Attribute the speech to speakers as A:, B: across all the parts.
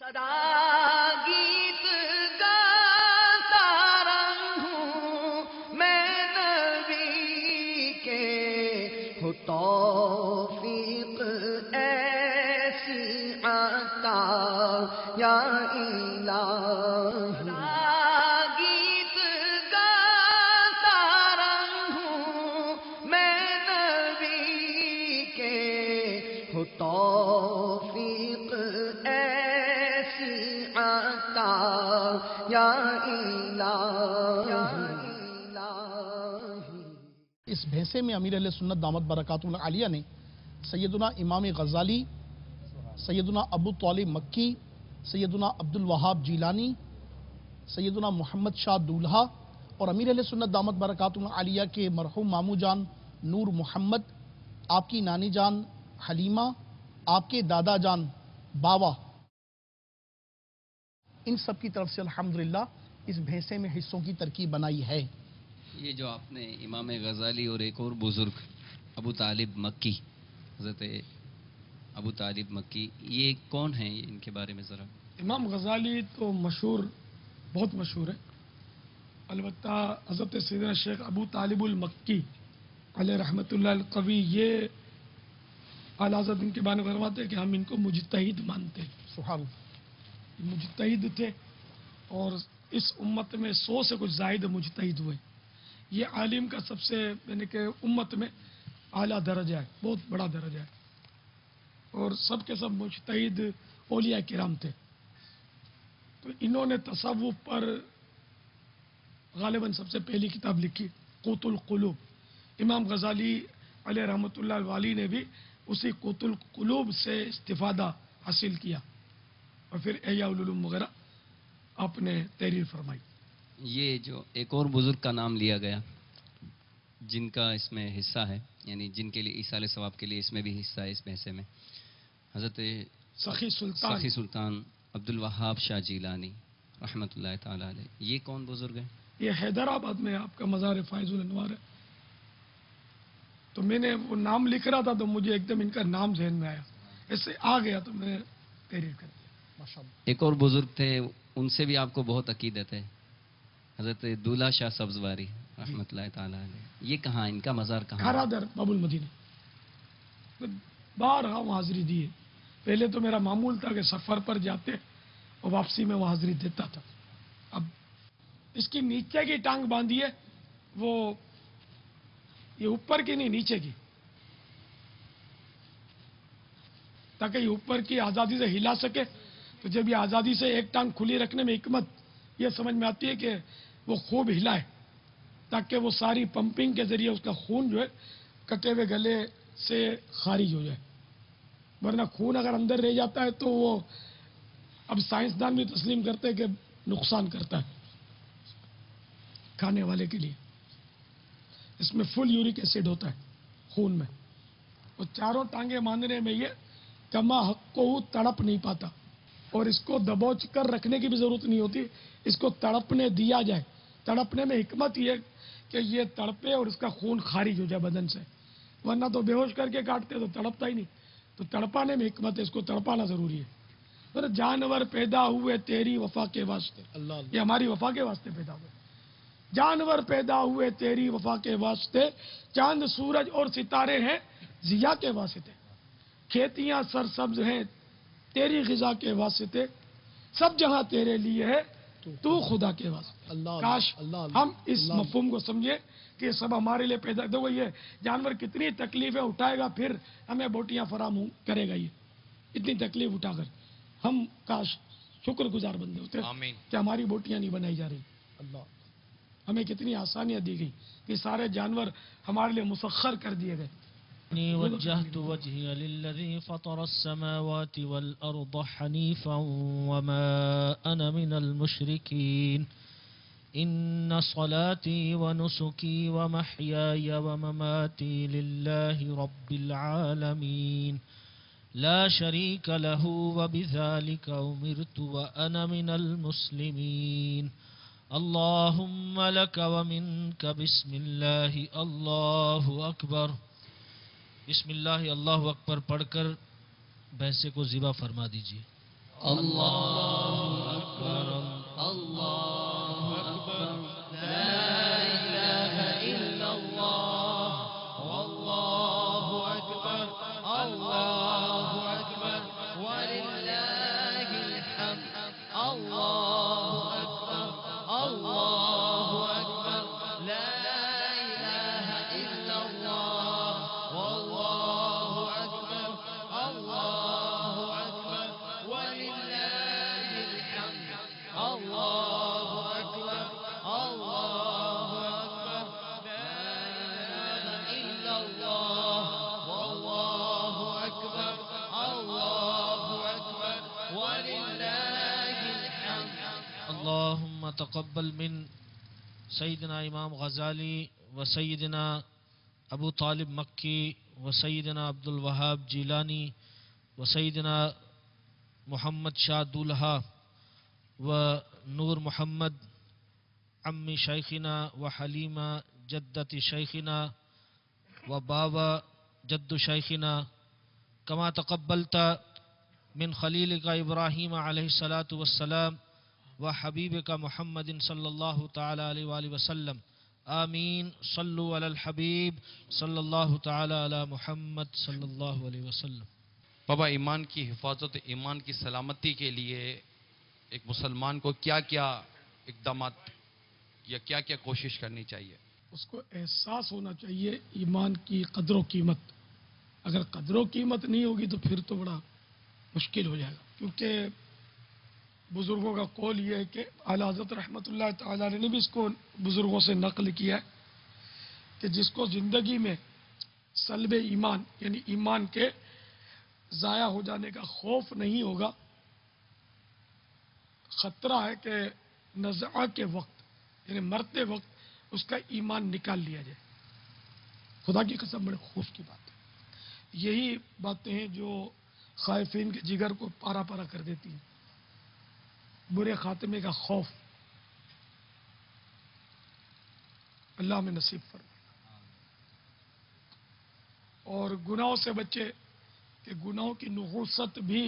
A: گیت گاتا رہوں میں نبی کے، ہو توفیق ایسی عطا یا الہی۔ گیت گاتا رہوں میں نبی کے، ہو توفیق ایسی عطا یا الہی۔
B: اس بھیسے میں امیر اہل سنت دامت برکاتہ العالیہ نے سیدنا امام غزالی، سیدنا ابو طالب مکی، سیدنا عبد الوہاب جیلانی، سیدنا محمد شاہ دولہا اور امیر اہل سنت دامت برکاتہ العالیہ کے مرحوم مامو جان نور محمد، آپ کی نانی جان حلیمہ، آپ کے دادا جان باوا، ان سب کی طرف سے الحمدللہ اس بھیسے میں حصوں کی ترکیب بنائی ہے۔
C: یہ جو آپ نے امام غزالی اور ایک اور بزرگ ابو طالب مکی، حضرت ابو طالب مکی، یہ کون ہیں؟ ان کے بارے میں ذرا۔
D: امام غزالی تو مشہور، بہت مشہور ہے، البتہ حضرت سیدنا شیخ ابو طالب المکی علیہ رحمۃ اللہ القوی، یہ اعلیٰ حضرت ان کے بارے میں فرماتے ہیں کہ ہم ان کو مجتہد مانتے ہیں۔
B: سبحان اللہ۔
D: مجتہد تھے اور اس امت میں 100 سے کچھ زائد مجتہد ہوئے۔ یہ عالم کا سب سے یعنی کہ امت میں اعلیٰ درجہ ہے، بہت بڑا درجہ ہے، اور سب کے سب مجتہد اولیاء کرام تھے۔ تو انہوں نے تصوف پر غالباً سب سے پہلی کتاب لکھی، قوت القلوب۔ امام غزالی علیہ رحمۃ اللہ والی نے بھی اسی قوت القلوب سے استفادہ حاصل کیا اور پھر احیاء العلوم وغیرہ آپ نے تحریر فرمائی۔
C: یہ جو ایک اور بزرگ کا نام لیا گیا جن کا اس میں حصہ ہے، یعنی جن کے لیے ایصال ثواب کے لیے اس میں بھی حصہ ہے، اس بحثے میں، حضرت
D: سخی
C: سلطان عبد الوہاب شاہ جیلانی رحمۃ اللہ تعالی علیہ، یہ کون بزرگ ہیں؟
D: یہ حیدرآباد میں آپ کا مزار فائز الانوار ہے۔ تو میں نے وہ نام لکھ رہا تھا تو مجھے ایک دم ان کا نام ذہن میں آیا، ایسے آ گیا تو میں نے تحریر کر دیا۔ ماشاءاللہ۔
C: ایک اور بزرگ تھے، ان سے بھی آپ کو بہت عقیدت ہے، حضرت دولہ شاہ سبزواری رحمۃ اللہ تعالی علیہ، یہ کہاں، ان کا مزار کہاں؟
D: کھارادر باب المدینہ، بارہا وہاں حاضری دی ہے۔ پہلے تو میرا معمول تھا کہ سفر پر جاتے اور واپسی میں وہاں حاضری دیتا تھا۔ اب اس کی نیچے کی ٹانگ باندھی ہے، وہ یہ اوپر کی نہیں، نیچے کی، تاکہ یہ اوپر کی آزادی سے ہلا سکے۔ تو جب یہ آزادی سے ایک ٹانگ کھلی رکھنے میں حکمت یہ سمجھ میں آتی ہے کہ وہ خوب ہلائے تاکہ وہ ساری پمپنگ کے ذریعے اس کا خون جو ہے کٹے ہوئے گلے سے خارج ہو جائے، ورنہ خون اگر اندر رہ جاتا ہے تو وہ اب سائنسدان بھی تسلیم کرتے ہیں کہ نقصان کرتا ہے کھانے والے کے لیے۔ اس میں فل یورک ایسڈ ہوتا ہے خون میں، اور چاروں ٹانگیں باندھنے میں یہ کما حق کو تڑپ نہیں پاتا، اور اس کو دبوچ کر رکھنے کی بھی ضرورت نہیں ہوتی، اس کو تڑپنے دیا جائے۔ تڑپنے میں حکمت یہ کہ یہ تڑپے اور اس کا خون خارج ہو جائے بدن سے، ورنہ تو بے ہوش کر کے کاٹتے تو تڑپتا ہی نہیں۔ تو تڑپانے میں حکمت ہے، اس کو تڑپانا ضروری ہے۔ اور جانور پیدا ہوئے تیری وفا کے واسطے، یہ ہماری وفا کے واسطے پیدا ہوئے۔ جانور پیدا ہوئے تیری وفا کے واسطے، چاند سورج اور ستارے ہیں ضیاء کے واسطے، کھیتیاں سرسبز ہیں تیری غذا کے واسطے، سب جہاں تیرے لیے ہے تو خدا کے واسطے۔ کاش ہم اس مفہوم کو سمجھے کہ یہ سب ہمارے لیے پیدا، دیکھو یہ جانور کتنی تکلیفیں اٹھائے گا، پھر ہمیں بوٹیاں فراہم کرے گا۔ یہ اتنی تکلیف اٹھا کر ہم کاش شکر گزار بندے ہوتے کہ ہماری بوٹیاں نہیں بنائی جا رہی، ہمیں کتنی آسانیاں دی گئی، کہ سارے جانور ہمارے لیے مسخر کر دیے گئے۔
E: إني وجهت وجهي للذي فطر السماوات والأرض حنيفا وما أنا من المشركين إن صلاتي ونسكي ومحياي ومماتي لله رب العالمين لا شريك له وبذلك أمرت وأنا من المسلمين اللهم لك ومنك بسم الله الله أكبر۔ بسم اللہ اللہ اکبر پڑھ کر بھینسے کو ذبح فرما دیجیے۔ اللہ اکبر اللہ اکبر لا الہ الا اللہ واللہ اکبر اللہ اکبر وللہ الحمد اللہ اکبر اللہ اکبر لا الہ الا اللہ واللہ اکبر اللہ اکبر وللہ الحمد اللہ اکبر اللہ اکبر لا الہ الا اللہ واللہ اکبر اللہ اکبر وللہ الحمد. اللهم تقبل من سیدنا امام غزالی و سیدنا ابو طالب مکی و سیدنا عبد الوہاب جیلانی و سیدنا محمد شاہ دولہا و نور محمد عمی شیخنا و حلیمہ جدت شیخنا و بابا جد شیخنا کما تقبلت من خلیلک ابراہیم علیہ الصلاۃ والسلام و حبیبک محمد صلی اللہ تعالی علیہ وآلہ وسلم. آمین. صلو علی الحبیب صلی اللہ تعالی علی محمد صلی اللہ علیہ وسلم.
F: بابا، ایمان کی حفاظت، ایمان کی سلامتی کے لیے ایک مسلمان کو کیا کیا اقدامات یا کیا کیا کوشش کرنی چاہیے؟
D: اس کو احساس ہونا چاہیے ایمان کی قدر و قیمت. اگر قدر و قیمت نہیں ہوگی تو پھر تو بڑا مشکل ہو جائے گا، کیونکہ بزرگوں کا قول یہ ہے کہ اعلیٰ حضرت رحمۃ اللہ تعالیٰ علیہ نے بھی اس کو بزرگوں سے نقل کیا ہے کہ جس کو زندگی میں سلب ایمان یعنی ایمان کے ضائع ہو جانے کا خوف نہیں ہوگا، خطرہ ہے کہ نزعہ کے وقت یعنی مرتے وقت اس کا ایمان نکال لیا جائے. خدا کی قسم بڑے خوف کی بات ہے. یہی باتیں ہیں جو خائفین کے جگر کو پارا پارا کر دیتی ہیں. برے خاتمے کا خوف اللہ میں نصیب فرمائے. اور گناہوں سے بچے کہ گناہوں کی نحوست بھی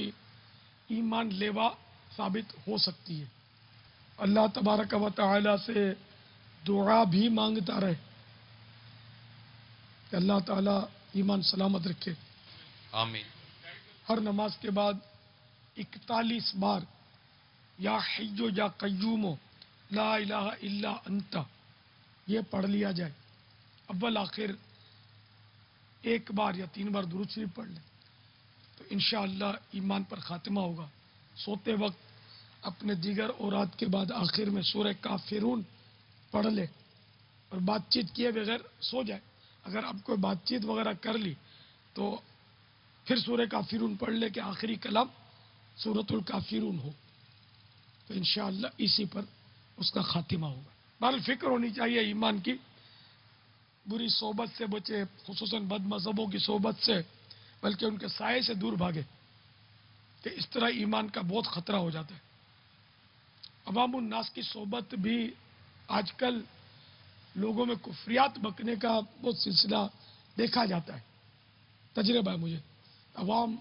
D: ایمان لیوا ثابت ہو سکتی ہے. اللہ تبارک و تعالی سے دعا بھی مانگتا رہے کہ اللہ تعالی ایمان سلامت رکھے.
F: آمین.
D: ہر نماز کے بعد 41 بار یا حیو یا قیومو لا الہ الا انت یہ پڑھ لیا جائے. اول آخر ایک بار یا 3 بار درود شریف پڑھ لیں تو انشاءاللہ ایمان پر خاتمہ ہوگا. سوتے وقت اپنے دیگر اورات کے بعد آخر میں سورہ کافرون پڑھ لے اور بات چیت کیے بغیر سو جائے. اگر اب کوئی بات چیت وغیرہ کر لی تو پھر سورہ کافرون پڑھ لے کہ آخری کلام سورۃ الکافرون ہو تو انشاءاللہ اسی پر اس کا خاتمہ ہوگا. بہرحال فکر ہونی چاہیے ایمان کی. بری صحبت سے بچے، خصوصاً بد مذہبوں کی صحبت سے، بلکہ ان کے سائے سے دور بھاگے کہ اس طرح ایمان کا بہت خطرہ ہو جاتا ہے. عوام الناس کی صحبت بھی آج کل لوگوں میں کفریات بکنے کا بہت سلسلہ دیکھا جاتا ہے. تجربہ ہے مجھے. عوام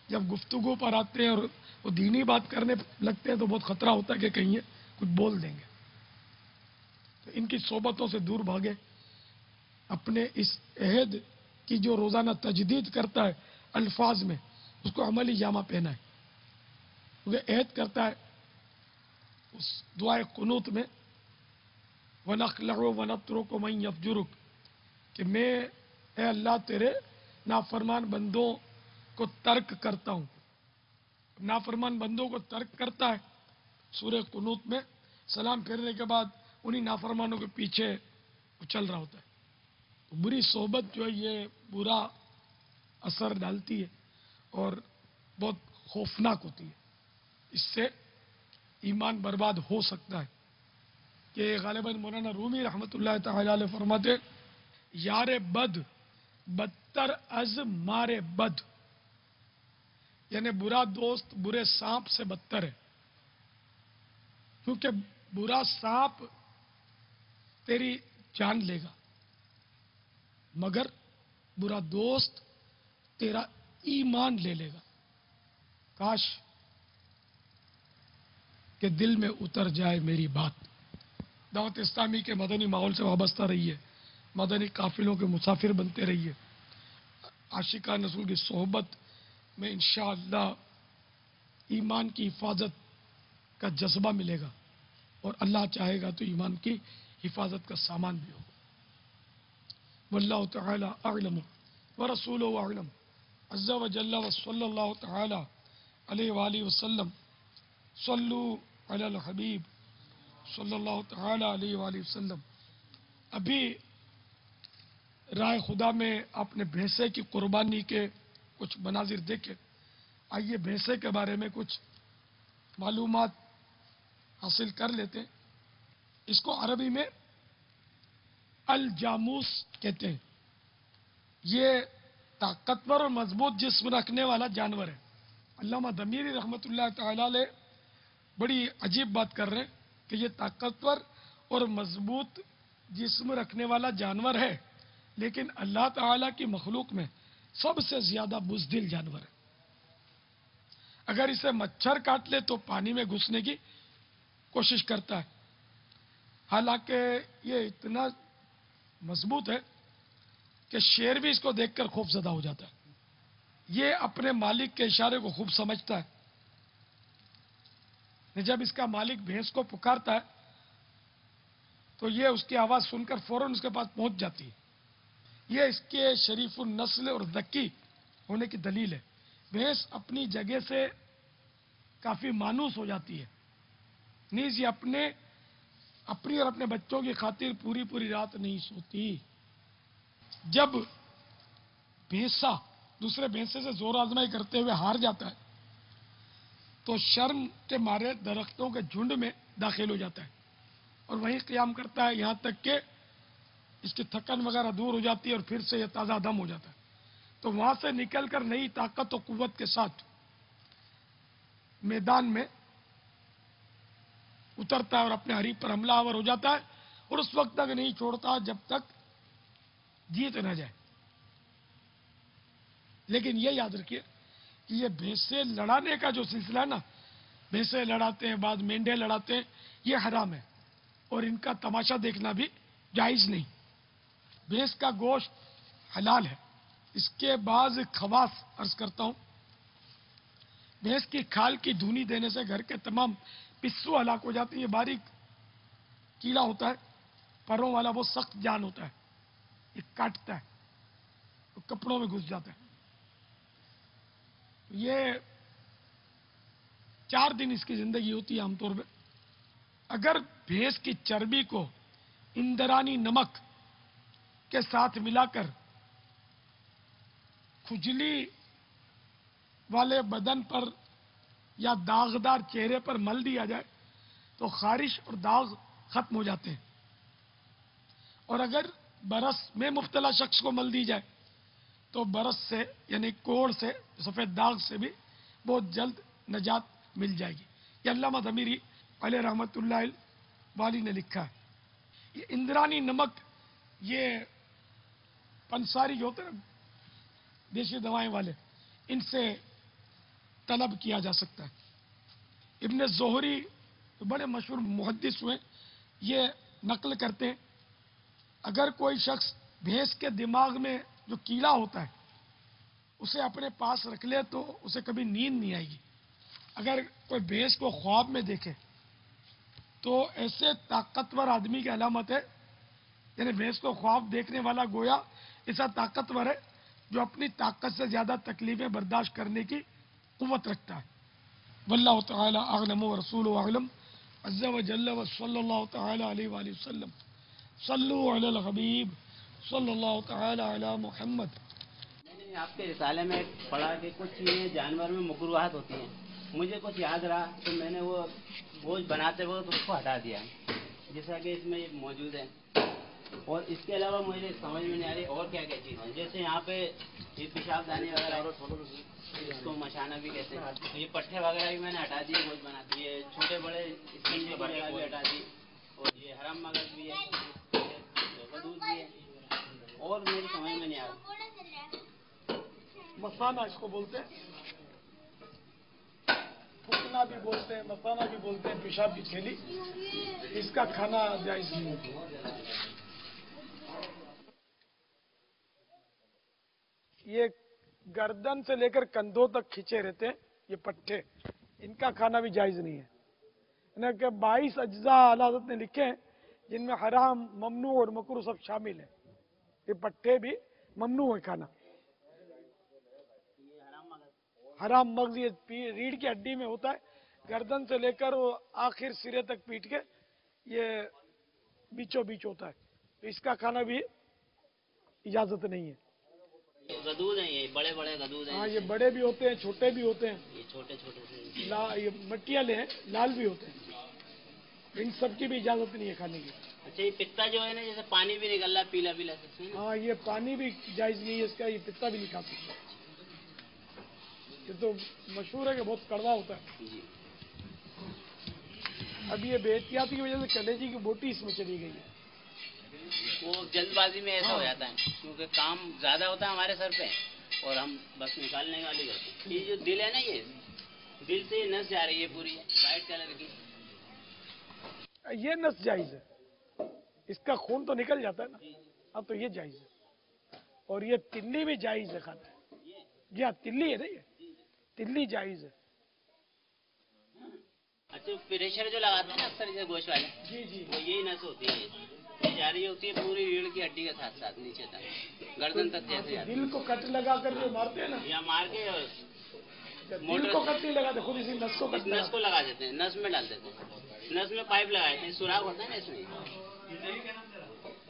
D: جب گفتگو پر آتے ہیں اور وہ دینی بات کرنے لگتے ہیں تو بہت خطرہ ہوتا ہے کہ کہیں یہ کچھ بول دیں گے. تو ان کی صحبتوں سے دور بھاگے. اپنے اس عہد کی جو روزانہ تجدید کرتا ہے الفاظ میں اس کو عملی جامہ پہنا ہے. کیونکہ عہد کرتا ہے اس دعائے قنوت میں وَنَخْلَعُ وَنَتْرُكُ مَنْ يَفْجُرُكَ کہ میں اے اللہ تیرے نافرمان بندوں کو ترک کرتا ہوں. نافرمان بندوں کو ترک کرتا ہے سورہ قنوت میں سلام پھیرنے کے بعد انہی نافرمانوں کے پیچھے چل رہا ہوتا ہے. بری صحبت جو ہے یہ برا اثر ڈالتی ہے اور بہت خوفناک ہوتی ہے. اس سے ایمان برباد ہو سکتا ہے. کہ غالباً مولانا رومی رحمۃ اللہ تعالی علیہ فرماتے یار بد بدتر از مار بد، یعنی برا دوست برے سانپ سے بدتر ہے. کیونکہ برا سانپ تیری جان لے گا مگر برا دوست تیرا ایمان لے لے گا. کاش کہ دل میں اتر جائے میری بات. دعوت اسلامی کے مدنی ماحول سے وابستہ رہیے، مدنی قافلوں کے مسافر بنتے رہیے. عاشقان رسول کی صحبت میں انشاءاللہ ایمان کی حفاظت کا جذبہ ملے گا، اور اللہ چاہے گا تو ایمان کی حفاظت کا سامان بھی ہوگا. واللہ تعالی اعلم ورسولہ اعلم عز وجل وصلی اللہ تعالی علیہ وآلہ وسلم. صلو علی الحبیب صلی اللہ تعالی علیہ وآلہ وسلم. ابھی رائے خدا میں آپ نے بھینسے کی قربانی کے کچھ مناظر دیکھے. آئیے بھینسے کے بارے میں کچھ معلومات حاصل کر لیتے ہیں. اس کو عربی میں الجاموس کہتے ہیں. یہ طاقتور اور مضبوط جسم رکھنے والا جانور ہے. علامہ دمیری رحمۃ اللہ تعالی علیہ بڑی عجیب بات کر رہے ہیں کہ یہ طاقتور اور مضبوط جسم رکھنے والا جانور ہے، لیکن اللہ تعالیٰ کی مخلوق میں سب سے زیادہ بزدل جانور ہے. اگر اسے مچھر کاٹ لے تو پانی میں گھسنے کی کوشش کرتا ہے. حالانکہ یہ اتنا مضبوط ہے کہ شیر بھی اس کو دیکھ کر خوف زدہ ہو جاتا ہے. یہ اپنے مالک کے اشارے کو خوب سمجھتا ہے. جب اس کا مالک بھینس کو پکارتا ہے تو یہ اس کی آواز سن کر فوراً اس کے پاس پہنچ جاتی ہے. یہ اس کے شریف النسل اور ذکی ہونے کی دلیل ہے. بھینس اپنی جگہ سے کافی مانوس ہو جاتی ہے. نیز یہ اپنی اور اپنے بچوں کی خاطر پوری رات نہیں سوتی. جب بھینسا دوسرے بھینسے سے زور آزمائی کرتے ہوئے ہار جاتا ہے تو شرم کے مارے درختوں کے جھنڈ میں داخل ہو جاتا ہے اور وہیں قیام کرتا ہے، یہاں تک کہ اس کی تھکن وغیرہ دور ہو جاتی ہے اور پھر سے یہ تازہ دم ہو جاتا ہے. تو وہاں سے نکل کر نئی طاقت و قوت کے ساتھ میدان میں اترتا ہے اور اپنے حریف پر حملہ آور ہو جاتا ہے، اور اس وقت تک نہیں چھوڑتا جب تک جیت نہ جائے. لیکن یہ یاد رکھیے کہ یہ بھینسے لڑانے کا جو سلسلہ ہے نا، بھینسے لڑاتے ہیں، بعد مینڈے لڑاتے ہیں، یہ حرام ہے اور ان کا تماشا دیکھنا بھی جائز نہیں. بھینس کا گوشت حلال ہے. اس کے بعض خواص عرض کرتا ہوں. بھینس کی کھال کی دھونی دینے سے گھر کے تمام پسو ہلاک ہو جاتے ہیں. یہ باریک کیڑا ہوتا ہے پروں والا، وہ سخت جان ہوتا ہے، یہ کاٹتا ہے، وہ کپڑوں میں گھس جاتا ہے. یہ 4 دن اس کی زندگی ہوتی ہے عام طور پہ. اگر بھینس کی چربی کو اندرانی نمک کے ساتھ ملا کر کھجلی والے بدن پر یا داغدار چہرے پر مل دیا جائے تو خارش اور داغ ختم ہو جاتے ہیں. اور اگر برس میں مبتلا شخص کو مل دی جائے تو برس سے یعنی کوڑ سے، سفید داغ سے بھی بہت جلد نجات مل جائے گی. یہ علامہ ضمیری علیہ رحمۃ اللہ والی نے لکھا ہے. یہ اندرانی نمک یہ پنساری جو ہوتے ہیں نا دیسی دوائیں والے، ان سے طلب کیا جا سکتا ہے. ابن زہری بڑے مشہور محدث ہوئے، یہ نقل کرتے ہیں اگر کوئی شخص بھینس کے دماغ میں جو کیڑا ہوتا ہے اسے اپنے پاس رکھ لے تو اسے کبھی نیند نہیں آئے گی. اگر کوئی بھینس کو خواب میں دیکھے تو ایسے طاقتور آدمی کی علامت ہے، یعنی بھینس کو خواب دیکھنے والا گویا ایسا طاقتور ہے جو اپنی طاقت سے زیادہ تکلیفیں برداشت کرنے کی قوت رکھتا ہے. واللہ تعالی اعلم ورسولہ اعلم عز وجل وصلی اللہ تعالی علیہ وآلہ وسلم. صلو علی الحبیب صلی اللہ تعالی علی محمد.
G: میں نے آپ کے رسالے میں پڑھا کہ کچھ چیزیں جانور میں مکروہات ہوتی ہیں. مجھے کچھ یاد رہا تو میں نے وہ گوشت بناتے وقت اس کو ہٹا دیا، جیسا کہ اس میں یہ موجود ہے. اور اس کے علاوہ مجھے سمجھ میں نہیں آ رہی اور کیا کیا چیز ہیں، جیسے یہاں پہ یہ پیشاب دانی وغیرہ اس کو مشانہ بھی کہتے ہیں. یہ پٹھے وغیرہ بھی میں نے ہٹا دیے گوشت بنا دیے، چھوٹے بڑے اسپنجے وغیرہ بھی ہٹا دی، اور یہ حرام مغز بھی ہے، دودھ بھی ہے، اور میری سمجھ میں نہیں آ رہا.
D: مسانہ اس کو بولتے ہیں. फुकना भी बोलते हैं, मसाना भी बोलते हैं, पेशाब की थैली, इसका खाना जायज नहीं है। ये गर्दन से लेकर कंधों तक खींचे रहते हैं, ये पट्टे, इनका खाना भी जायज नहीं है। ना कि 22 अज्जा आला हज़रत ने लिखे हैं जिनमें हराम, ममनू और मकरू सब शामिल है। ये पट्टे भी ममनू है खाना। हराम मगज ये रीढ़ की हड्डी में होता है, गर्दन से लेकर वो आखिर सिरे तक पीट के ये बीचों बीच होता है, तो इसका खाना भी इजाजत नहीं है।
G: गदूद हैं, ये बड़े बड़े गदूद हैं।
D: हाँ, ये बड़े भी होते हैं, छोटे भी होते हैं,
G: ये छोटे छोटे से
D: ये मटियाले हैं, लाल भी होते हैं। इन सब की भी इजाजत नहीं है खाने की।
G: अच्छा, ये पित्ता जो है ना, जैसे पानी भी निकल रहा है पीला पीला से।
D: हाँ, ये पानी भी जायज नहीं है इसका, ये पित्ता भी नहीं खा सकते। ये तो मशहूर है कि बहुत कड़वा होता है।
G: जी।
D: अब ये बेहतियाती की वजह से कलेजी की बोटी इसमें चली गई है।
G: वो जल्दबाजी में ऐसा हो जाता है, क्योंकि काम ज्यादा होता है हमारे सर पे और हम बस निकालने वाली करते हैं। ये जो दिल है ना, ये दिल से ये नस जा रही है पूरी वाइट कलर की।
D: ये नस जायज है, इसका खून तो निकल जाता है ना, अब तो ये जायज है। और ये तिल्ली भी जायज है खाना। जी हाँ, तिल्ली है ना, ये तिल्ली जायज है।
G: अच्छा, प्रेशर जो लगाते हैं ना अक्सर जैसे गोश्त वाले,
D: जी जी,
G: वो यही नस होती है, ये जा रही होती है पूरी रीढ़ की हड्डी के साथ साथ नीचे तक, गर्दन तक जैसे जाती है।
D: दिल को कट लगा कर जो मारते हैं ना,
G: या मार के और
D: दिल को कट नहीं लगाते, खुद इसी नस को
G: इस
D: कट
G: नस को लगा देते हैं, नस में डाल देते हैं, नस में पाइप लगा देते हैं, सुराख होता है ना इसमें।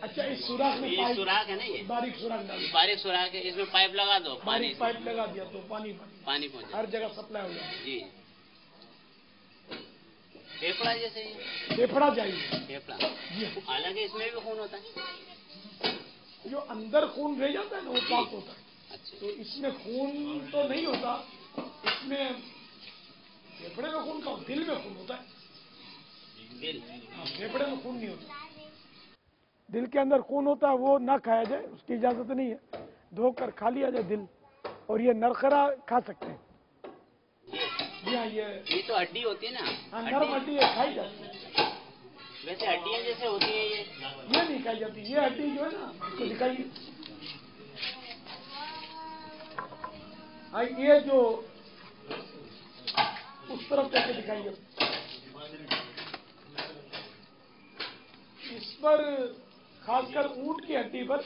D: अच्छा, इस सुराख में
G: ये
D: पाइप,
G: सुराख है ना, ये
D: बारीक सुराख डाल,
G: बारीक सुराख है, इसमें पाइप लगा दो, पानी
D: बारीक पाइप लगा दिया तो पानी
G: पानी पहुंचे
D: हर जगह सप्लाई हो जाए।
G: जी। फेफड़ा जैसे ये
D: फेफड़ा जायज है।
G: फेफड़ा,
D: जी हाँ।
G: हालांकि इसमें भी खून होता है।
D: जो अंदर खून रह जाता है ना, वो पाक होता है।
G: अच्छा,
D: तो इसमें खून तो नहीं होता, इसमें फेफड़े में खून का, दिल में खून होता है।
G: दिल
D: हाँ, फेफड़े में खून नहीं होता, दिल के अंदर खून होता है, वो ना खाया जाए, उसकी इजाजत नहीं है। धोकर खा लिया जाए दिल, और ये नरखरा खा सकते हैं। जी हाँ,
G: ये तो हड्डी होती है ना,
D: हाँ, नरम हड्डी है, खाई जाती है।
G: वैसे हड्डियां जैसे होती है
D: ये नहीं खाई जाती, ये हड्डी जो है ना, इसको दिखाइए। हाँ, ये जो उस तरफ करके दिखाइए, इस पर खासकर ऊंट की हड्डी पर,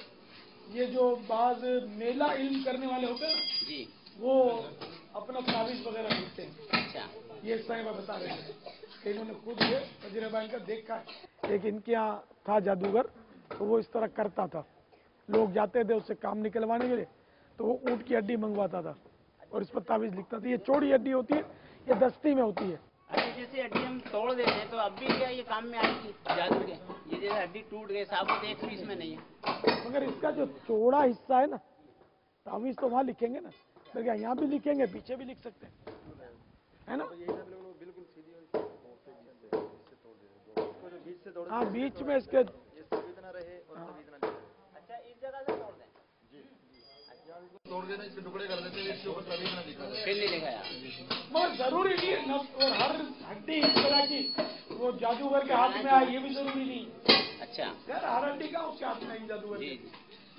D: ये जो बाज मेला इल्म करने वाले होते हैं ना,
G: जी।
D: वो अपना तावीज वगैरह लिखते हैं।
G: अच्छा,
D: ये साहिबा बता रहे थे कि इन्होंने खुद ये तजर्बा इनका देखा है। एक इनके यहाँ था जादूगर, तो वो इस तरह करता था, लोग जाते थे उससे काम निकलवाने के लिए, तो वो ऊंट की हड्डी मंगवाता था और इस पर तावीज लिखता था। ये चौड़ी हड्डी होती है, ये दस्ती में होती है।
G: अरे जैसे हड्डी हम तोड़ देते हैं तो अब भी क्या ये काम में आएगी जादू के? ये जैसे हड्डी टूट गई, साबुत एक पीस में नहीं है।
D: मगर इसका जो चौड़ा हिस्सा है ना, तावीज तो वहाँ लिखेंगे ना, फिर क्या यहाँ भी लिखेंगे, पीछे भी लिख सकते हैं, है ना। हाँ, बीच में इसके
G: अच्छा, इस जगह से तोड़ दें,
E: तोड़ देना, इसके टुकड़े कर देते हैं, इसके ऊपर तभी ना दिखा है।
G: फिर नहीं देखा यार।
D: मगर जरूरी नहीं है ना, और हर हड्डी इस तरह की वो जादूगर के हाथ में आए, ये भी जरूरी नहीं है।
G: अच्छा
D: यार, हर हड्डी का उसके हाथ में आई जादूगर
G: जी
D: के,
G: जी।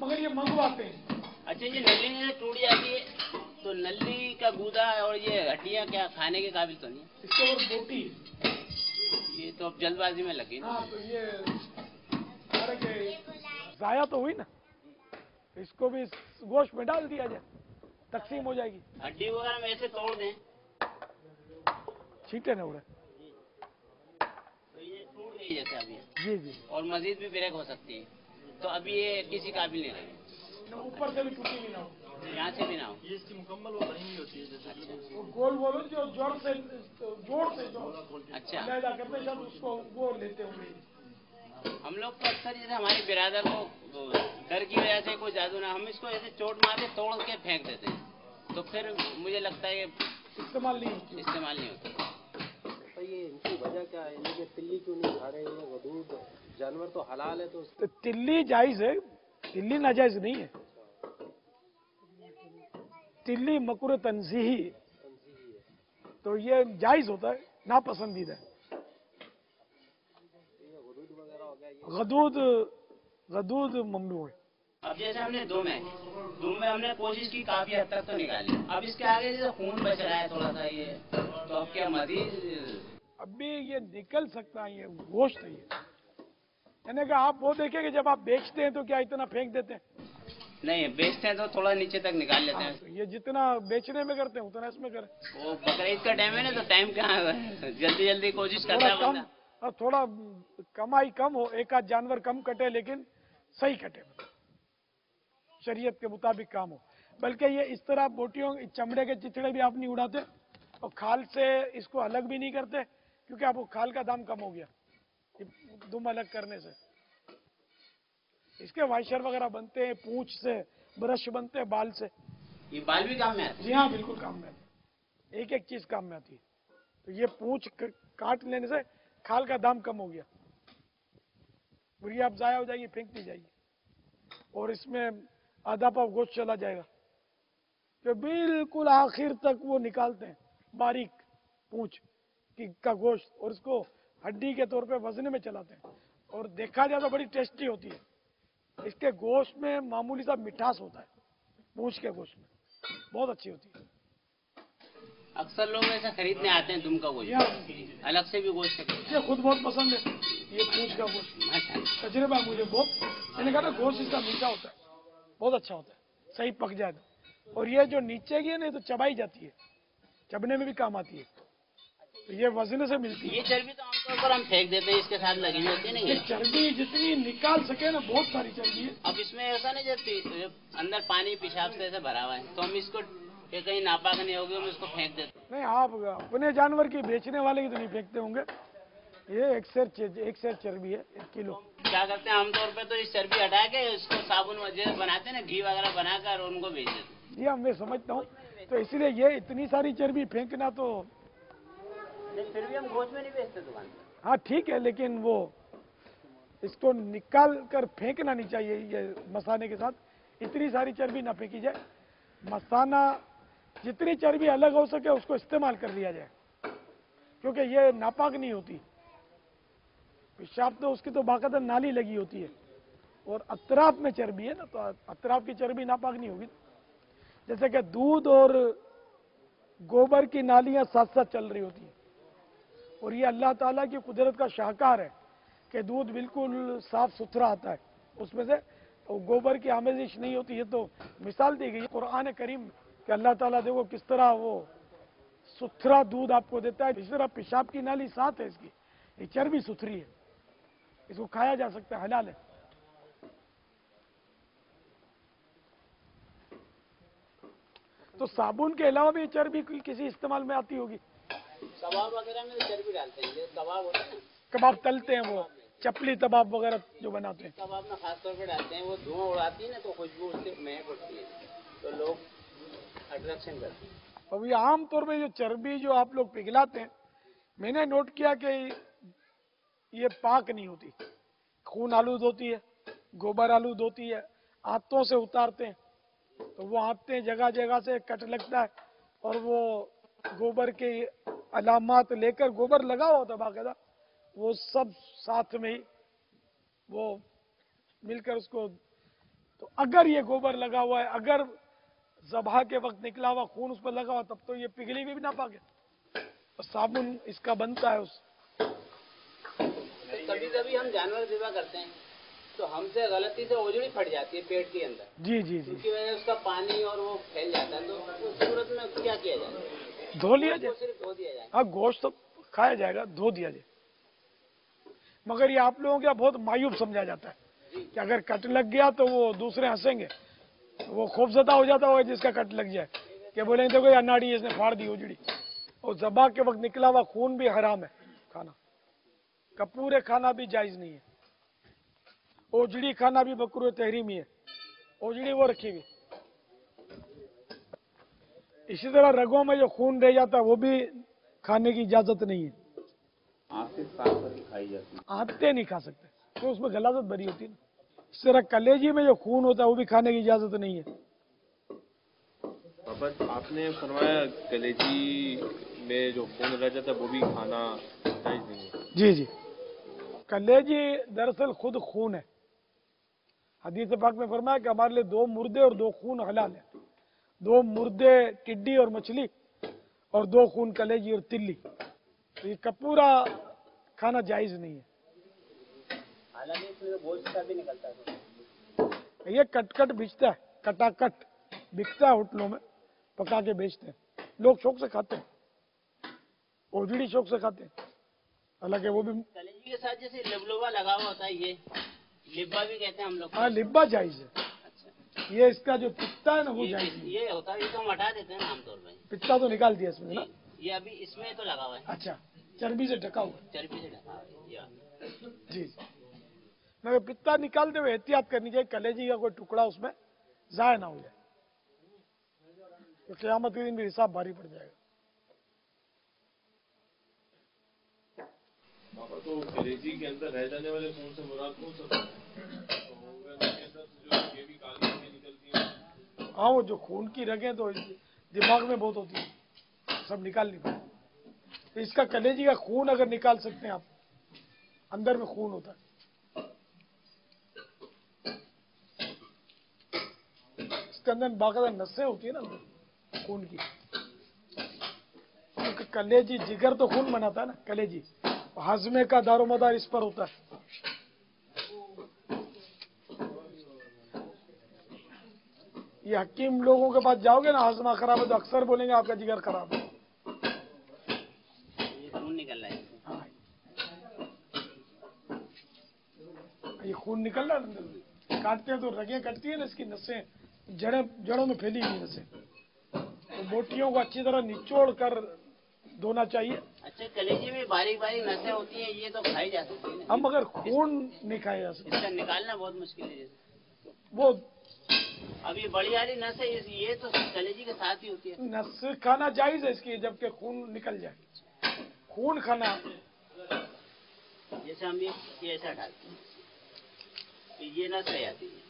D: मगर ये मंगवाते हैं।
G: अच्छा, ये नली जैसे टूट जाती है तो नली का गूदा और ये हड्डियां क्या खाने के काबिल तो नहीं है?
D: इसके ऊपर बोटी,
G: ये तो अब जल्दबाजी में लगी ना।
D: हाँ, तो ये अरे के जाया तो हुई ना, इसको भी गोश्त में डाल दिया जाए, तकसीम हो जाएगी।
G: हड्डी वगैरह में ऐसे तोड़ दें
D: छींटे ना उड़े।
G: तो ये टूट गई जैसे अभी,
D: जी जी,
G: और मजीद भी ब्रेक हो सकती है, तो अभी ये किसी काबिल नहीं रही,
D: ना ऊपर से भी टूटी भी ना हो,
G: यहाँ से भी ना हो।
E: ये इसकी मुकम्मल वो बनी हुई होती है, जैसे
D: वो गोल बोलो जो जोर से
G: अच्छा,
D: अलहदा करते हैं, शायद उसको वो लेते होंगे।
G: हम लोग तो अक्सर जैसे हमारी बिरादर को डर की वजह से कोई जादू ना, हम इसको ऐसे चोट मार के तोड़ के फेंक देते हैं, तो फिर मुझे लगता है कि
D: इस्तेमाल नहीं होती।
G: इस्तेमाल नहीं होता।
H: तो ये इनकी वजह क्या है, इनके तिल्ली क्यों नहीं खा रहे हैं? वदूद जानवर तो हलाल है, तो
D: तिल्ली जायज है, तिल्ली नाजायज नहीं है। तिल्ली मकुर तंजीही, तो ये जायज होता है, नापसंदीदा है। गदूद ममनू है।
G: अब जैसे हमने दो में हमने कोशिश की, काफी हद तक तो निकाली। अब इसके आगे जैसे खून बच रहा है थोड़ा सा, ये तो अब क्या मजीद?
D: अभी ये निकल सकता है, ये गोश्त है ये। यानी कि आप वो देखें कि जब आप बेचते हैं तो क्या इतना फेंक देते हैं?
G: नहीं, बेचते हैं तो थोड़ा नीचे तक निकाल लेते हैं।
D: तो ये जितना बेचने में करते हैं उतना इसमें करें।
G: वो बकरीद का टाइम है ना, तो टाइम कहाँ है, जल्दी जल्दी कोशिश करता
D: थोड़ा
G: है
D: कम
G: बंदा।
D: और थोड़ा कमाई कम हो, एक आध जानवर कम कटे लेकिन सही कटे, शरीयत के मुताबिक काम हो। बल्कि ये इस तरह बोटियों चमड़े के चिथड़े भी आप नहीं उड़ाते और खाल से इसको अलग भी नहीं करते, क्योंकि आपको खाल का दाम कम हो गया दुम अलग करने से। इसके वाइशर वगैरह बनते हैं, पूंछ से ब्रश बनते हैं, बाल से।
G: ये बाल भी काम में आते हैं?
D: जी हाँ, बिल्कुल काम में आती है, एक एक चीज काम में आती है। तो ये पूंछ काट लेने से खाल का दाम कम हो गया, बुरी आप जाया हो जाएगी, फेंकती जाएगी, और इसमें आधा पाव गोश्त चला जाएगा। तो बिल्कुल आखिर तक वो निकालते हैं बारीक पूंछ का गोश्त, और इसको हड्डी के तौर पे वजन में चलाते हैं, और देखा जाए तो बड़ी टेस्टी होती है। इसके गोश्त में मामूली सा मिठास होता है, पूंछ के गोश्त में बहुत अच्छी होती है।
G: अक्सर लोग ऐसा खरीदने आते हैं दुम का गोश्त, अलग से भी गोश्त है।
D: मुझे खुद बहुत पसंद है ये पूंछ का गोश्त, तजर्बा मुझे बहुत। मैंने कहा ना गोश्त इसका मीठा होता है, बहुत अच्छा होता है, सही पक जाए तो। और ये जो नीचे की है ना, तो चबाई जाती है, चबने में भी काम आती है, तो ये वजन से मिलती है।
G: ये चर्बी तो आमतौर पर हम फेंक देते हैं, इसके साथ लगी हुई होती है ना।
D: ये चर्बी जितनी निकाल सके ना, बहुत सारी चर्बी है।
G: अब इसमें ऐसा नहीं, जैसे अंदर पानी पेशाब से ऐसे भरा हुआ है, तो हम इसको कहीं नापाक नहीं होगी, हम इसको फेंक देते हैं।
D: नहीं, आप अपने जानवर की बेचने वाले की तो नहीं फेंकते होंगे। ये एक सेर चर्बी है, 1 किलो।
G: क्या करते हैं आमतौर पे, तो इस चर्बी हटा के इसको साबुन वगैरह बनाते हैं ना, घी वगैरह बनाकर उनको बेच देते हैं।
D: जी हाँ, मैं समझता हूँ, तो इसलिए ये इतनी सारी चर्बी फेंकना तो।
G: फिर भी हम गोश्त में नहीं बेचते दुकान पर।
D: हाँ ठीक है, लेकिन वो इसको निकाल कर फेंकना नहीं चाहिए। ये मसाने के साथ इतनी सारी चर्बी ना फेंकी जाए, मसाना जितनी चर्बी अलग हो सके उसको इस्तेमाल कर लिया जाए, क्योंकि ये नापाक नहीं होती। पेशाब तो उसकी तो बाकायदा नाली लगी होती है, और अतराफ में चर्बी है ना, तो अतराफ की चर्बी नापाक नहीं होगी। जैसे कि दूध और गोबर की नालियां साथ साथ चल रही होती है, और ये अल्लाह ताला की कुदरत का शाहकार है कि दूध बिल्कुल साफ सुथरा आता है उसमें से, तो गोबर की आमेजिश नहीं होती है। तो मिसाल दी गई कुरान करीम कि अल्लाह ताला देखो किस तरह वो सुथरा दूध आपको देता है। इस तरह पेशाब की नाली साथ है इसकी, ये चर्बी सुथरी है, इसको खाया जा सकता है, हलाल है। तो साबुन के अलावा भी चर्बी किसी इस्तेमाल में आती होगी।
G: कबाब वगैरह में चर्बी डालते हैं, ये कबाब होता है ना,
D: कबाब तलते हैं, वो चपली कबाब वगैरह जो बनाते हैं,
G: कबाब में खास तौर पे डालते हैं। वो धुआं उड़ाती है ना, तो खुशबू उससे महक उठती है, तो लोग अट्रैक्शन करते हैं।
D: अब ये आम तौर पे जो चर्बी जो आप लोग पिघलाते हैं, मैंने नोट किया कि ये पाक नहीं होती, खून आलूद होती है, गोबर आलूद होती है, हाथों से उतारते हैं तो वो हाथों जगह जगह से कट लगता है, और वो गोबर के अलामात लेकर, गोबर लगा हुआ होता बाकायदा, वो सब साथ में ही वो मिलकर उसको। तो अगर ये गोबर लगा हुआ है, अगर ज़बह के वक्त निकला हुआ खून उस पर लगा हुआ, तब तो ये पिघली भी ना पाके, और साबुन इसका बनता है उस।
G: कभी कभी हम जानवर ज़िबा करते हैं तो हमसे गलती से ओजड़ी फट जाती है पेट के अंदर,
D: जी जी जी,
G: उसकी वजह से उसका पानी और वो फैल जाता है, तो उस सूरत में क्या किया जाए?
D: धो लिया जाए।
G: सिर्फ धो दिया जाए।
D: हाँ, गोश्त तो खाया जाएगा, धो दिया जाए। मगर ये आप लोगों का बहुत मायूब समझा जाता है कि अगर कट लग गया तो वो दूसरे हंसेंगे, वो खौफजदा हो जाता होगा जिसका कट लग जाए, कि बोलेंगे देखो यार नाड़ी इसने फाड़ दी उजड़ी। और ज़बा के वक्त निकला हुआ खून भी हराम है खाना, कपूरे खाना भी जायज नहीं है, ओजड़ी खाना भी बकरूह तहरीमी है, ओजड़ी वो रखी हुई। इसी तरह रगों में जो खून रह जाता है वो भी खाने की इजाजत नहीं है, आते नहीं खा सकते, तो उसमें गलाजत भरी होती है ना। इस तरह कलेजी में जो खून होता है वो भी खाने की इजाजत नहीं है।
H: बाबा आपने फरमाया कलेजी में जो खून रह जाता है वो भी खाना जायज नहीं है।
D: जी जी, कलेजी दरअसल खुद खून है। हदीस पाक में फरमाया कि हमारे लिए 2 मुर्दे और 2 खून हलाल है। 2 मुर्दे टिड्डी और मछली और 2 खून कलेजी और तिल्ली। तो ये पूरा खाना जायज नहीं है।
G: हालांकि इसमें गोश्त का भी निकलता है।
D: ये कट बिकता है, कटाकट बिकता है होटलों में, पका के बेचते हैं। लोग शौक से खाते हैं, ओजड़ी शौक से खाते हैं। हालांकि वो भी
G: कलेजी के साथ जैसे लिबलोबा लगा हुआ होता है, ये लिब्बा भी कहते हैं हम लोग।
D: हाँ, लिब्बा जायज है।
G: अच्छा,
D: ये इसका जो पित्ता है ना वो जायज नहीं।
G: ये होता है, ये तो हम हटा देते हैं ना आमतौर पर।
D: पित्ता तो निकाल दिया इसमें ना।
G: ये अभी इसमें तो लगा हुआ है।
D: अच्छा, चर्बी से ढका हुआ है।
G: चर्बी से ढका हुआ है।
D: जी, मगर पित्ता निकालते हुए एहतियात करनी चाहिए, कलेजी का कोई टुकड़ा उसमें जाया ना हो जाए, तो क़यामत के दिन भी हिसाब भारी पड़ जाएगा।
H: तो कलेजी के अंदर रह जाने वाले खून से मुराद कौन सा है? तो के अंदर जो ये भी काली रगें निकलती हैं।
D: हाँ, वो जो खून की रगें तो दिमाग में बहुत होती है, सब निकाल नहीं पाए। तो इसका कलेजी का खून अगर निकाल सकते हैं आप, अंदर में खून होता है। इसके अंदर बाकायदा नसें होती है ना अंदर खून की, क्योंकि कलेजी जिगर तो खून बनाता है ना, कलेजी हाजमे का दारोमदार इस पर होता है। ये हकीम लोगों के पास जाओगे ना, हाजमा खराब है तो अक्सर बोलेंगे आपका जिगर खराब है।
G: ये खून निकल रहा है।
D: हाँ, ये खून निकल रहा है अंदर में। काटते हैं तो रगें कटती है ना, इसकी नसें जड़ों में फैली हुई नसें, तो बोटियों को अच्छी तरह निचोड़ कर धोना चाहिए।
G: अच्छा, कलेजी में बारीक बारीक नसें होती हैं, ये तो खाई जा सकती है।
D: हम मगर खून नहीं खाया जा सकता,
G: इसका निकालना बहुत मुश्किल है। जैसे
D: वो
G: अब ये बड़ी वाली नस है, ये तो कलेजी के साथ ही होती है।
D: नस खाना जायज है इसकी, जबकि खून निकल जाए। खून खाना,
G: जैसे हम ये ऐसा डालते हैं तो ये नस रह जाती है।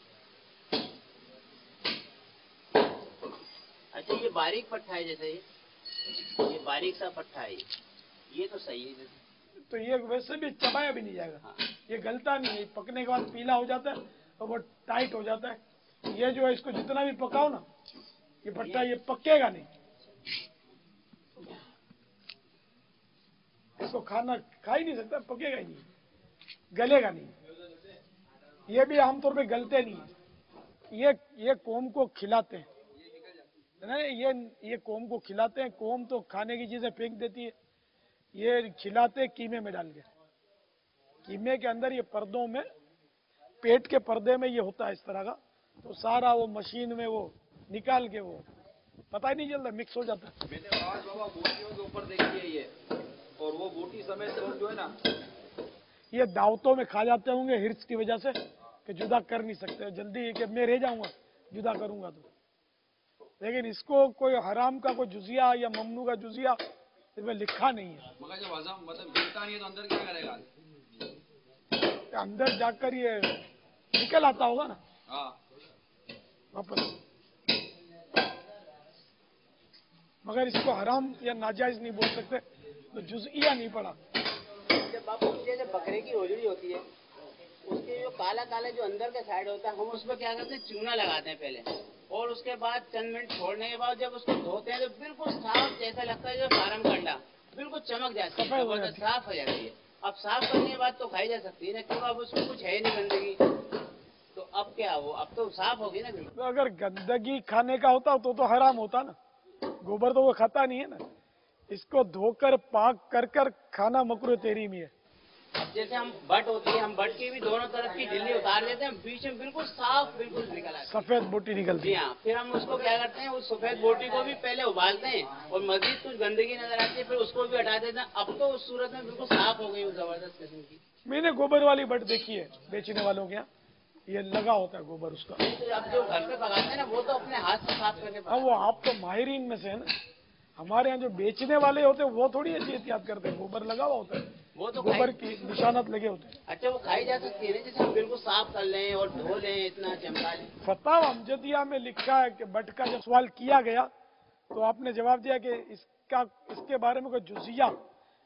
G: अच्छा, ये बारीक पट्टा है, जैसे ये बारीक सा पट्टा है, ये तो सही है।
D: तो ये वैसे भी चबाया भी नहीं जाएगा।
G: हाँ।
D: ये गलता नहीं है, पकने के बाद पीला हो जाता है और वो टाइट हो जाता है। ये जो है, इसको जितना भी पकाओ ना, ये पट्टा ये पकेगा नहीं, इसको खाना खा ही नहीं सकता, पकेगा ही नहीं, गलेगा नहीं। ये भी आमतौर पे गलते नहीं है। ये कोम को खिलाते हैं, नहीं, ये कोम को खिलाते हैं। कोम तो खाने की चीजें फेंक देती है, ये खिलाते कीमे में डाल के। कीमे के अंदर ये पर्दों में, पेट के पर्दे में ये होता है इस तरह का, तो सारा वो मशीन में वो निकाल के वो पता ही नहीं चलता, मिक्स हो जाता है।
E: मैंने आज बाबा बोटियों के ऊपर देखी है ये, और वो बोटी समेत लोग जो है ना,
D: ये दावतों में खा जाते होंगे हिर्स की वजह से, कि जुदा कर नहीं सकते जल्दी, कि मैं रह जाऊंगा जुदा करूंगा तो। लेकिन इसको कोई हराम का कोई जुजिया या ममनू का जुजिया इसमें लिखा नहीं है।
E: मगर जब हजम मतलब मिलता नहीं है तो अंदर क्या करेगा?
D: अंदर जाकर ये निकल आता होगा ना
E: हाँ,
D: वापस। मगर इसको हराम या नाजायज नहीं बोल सकते, तो जुजिया नहीं पड़ा।
G: जब बापू जैसे बकरे की ओजड़ी होती है, उसके जो काला काला जो अंदर का साइड होता है, हम उसमें क्या करते हैं, चूना लगाते हैं पहले, और उसके बाद चंद मिनट छोड़ने के बाद जब उसको धोते हैं तो बिल्कुल साफ, जैसा लगता है जो फार्म का अंडा, बिल्कुल चमक जाती है, जबरदस्त साफ हो जाती है। अब साफ करने के बाद तो खाई जा सकती है ना, क्योंकि अब उसमें कुछ है नहीं गंदगी, तो अब क्या वो, अब तो साफ होगी ना बिल्कुल।
D: तो अगर गंदगी खाने का होता तो हराम होता ना, गोबर तो वो खाता नहीं है ना। इसको धोकर पाक कर कर खाना मकरूह तेहरीम है।
G: अब जैसे हम बट होती है, हम बट की भी दोनों तरफ की झिल्ली उतार देते हैं, बीच में बिल्कुल साफ बिल्कुल निकल आती है।
D: सफेद बोटी निकलती
G: जी
D: है।
G: हाँ, फिर हम उसको क्या करते हैं, उस सफेद बोटी को भी पहले उबालते हैं, और मजीद कुछ गंदगी नजर आती है, फिर उसको भी हटा देते हैं। अब तो उस सूरत में बिल्कुल साफ हो गई, जबरदस्त किस्म की।
D: मैंने गोबर वाली बट देखी है बेचने वालों के यहाँ, ये लगा होता है गोबर उसका।
G: तो अब जो घर पे पकाते हैं ना, वो तो अपने हाथ से साफ करके
D: हाँ, वो आप तो माहिरीन में से है ना। हमारे यहाँ जो बेचने वाले होते हैं वो थोड़ी ऐसी एहतियात करते हैं, गोबर लगा हुआ होता है,
G: वो तो
D: गोबर की निशानात लगे होते हैं।
G: अच्छा, वो खाई जा सकती है ना, जैसे हम बिल्कुल साफ कर लें और धो लें, इतना चमका लें।
D: फतावा अमजदिया में लिखा है कि बट का जब सवाल किया गया तो आपने जवाब दिया कि इसका इसके बारे में कोई जुजिया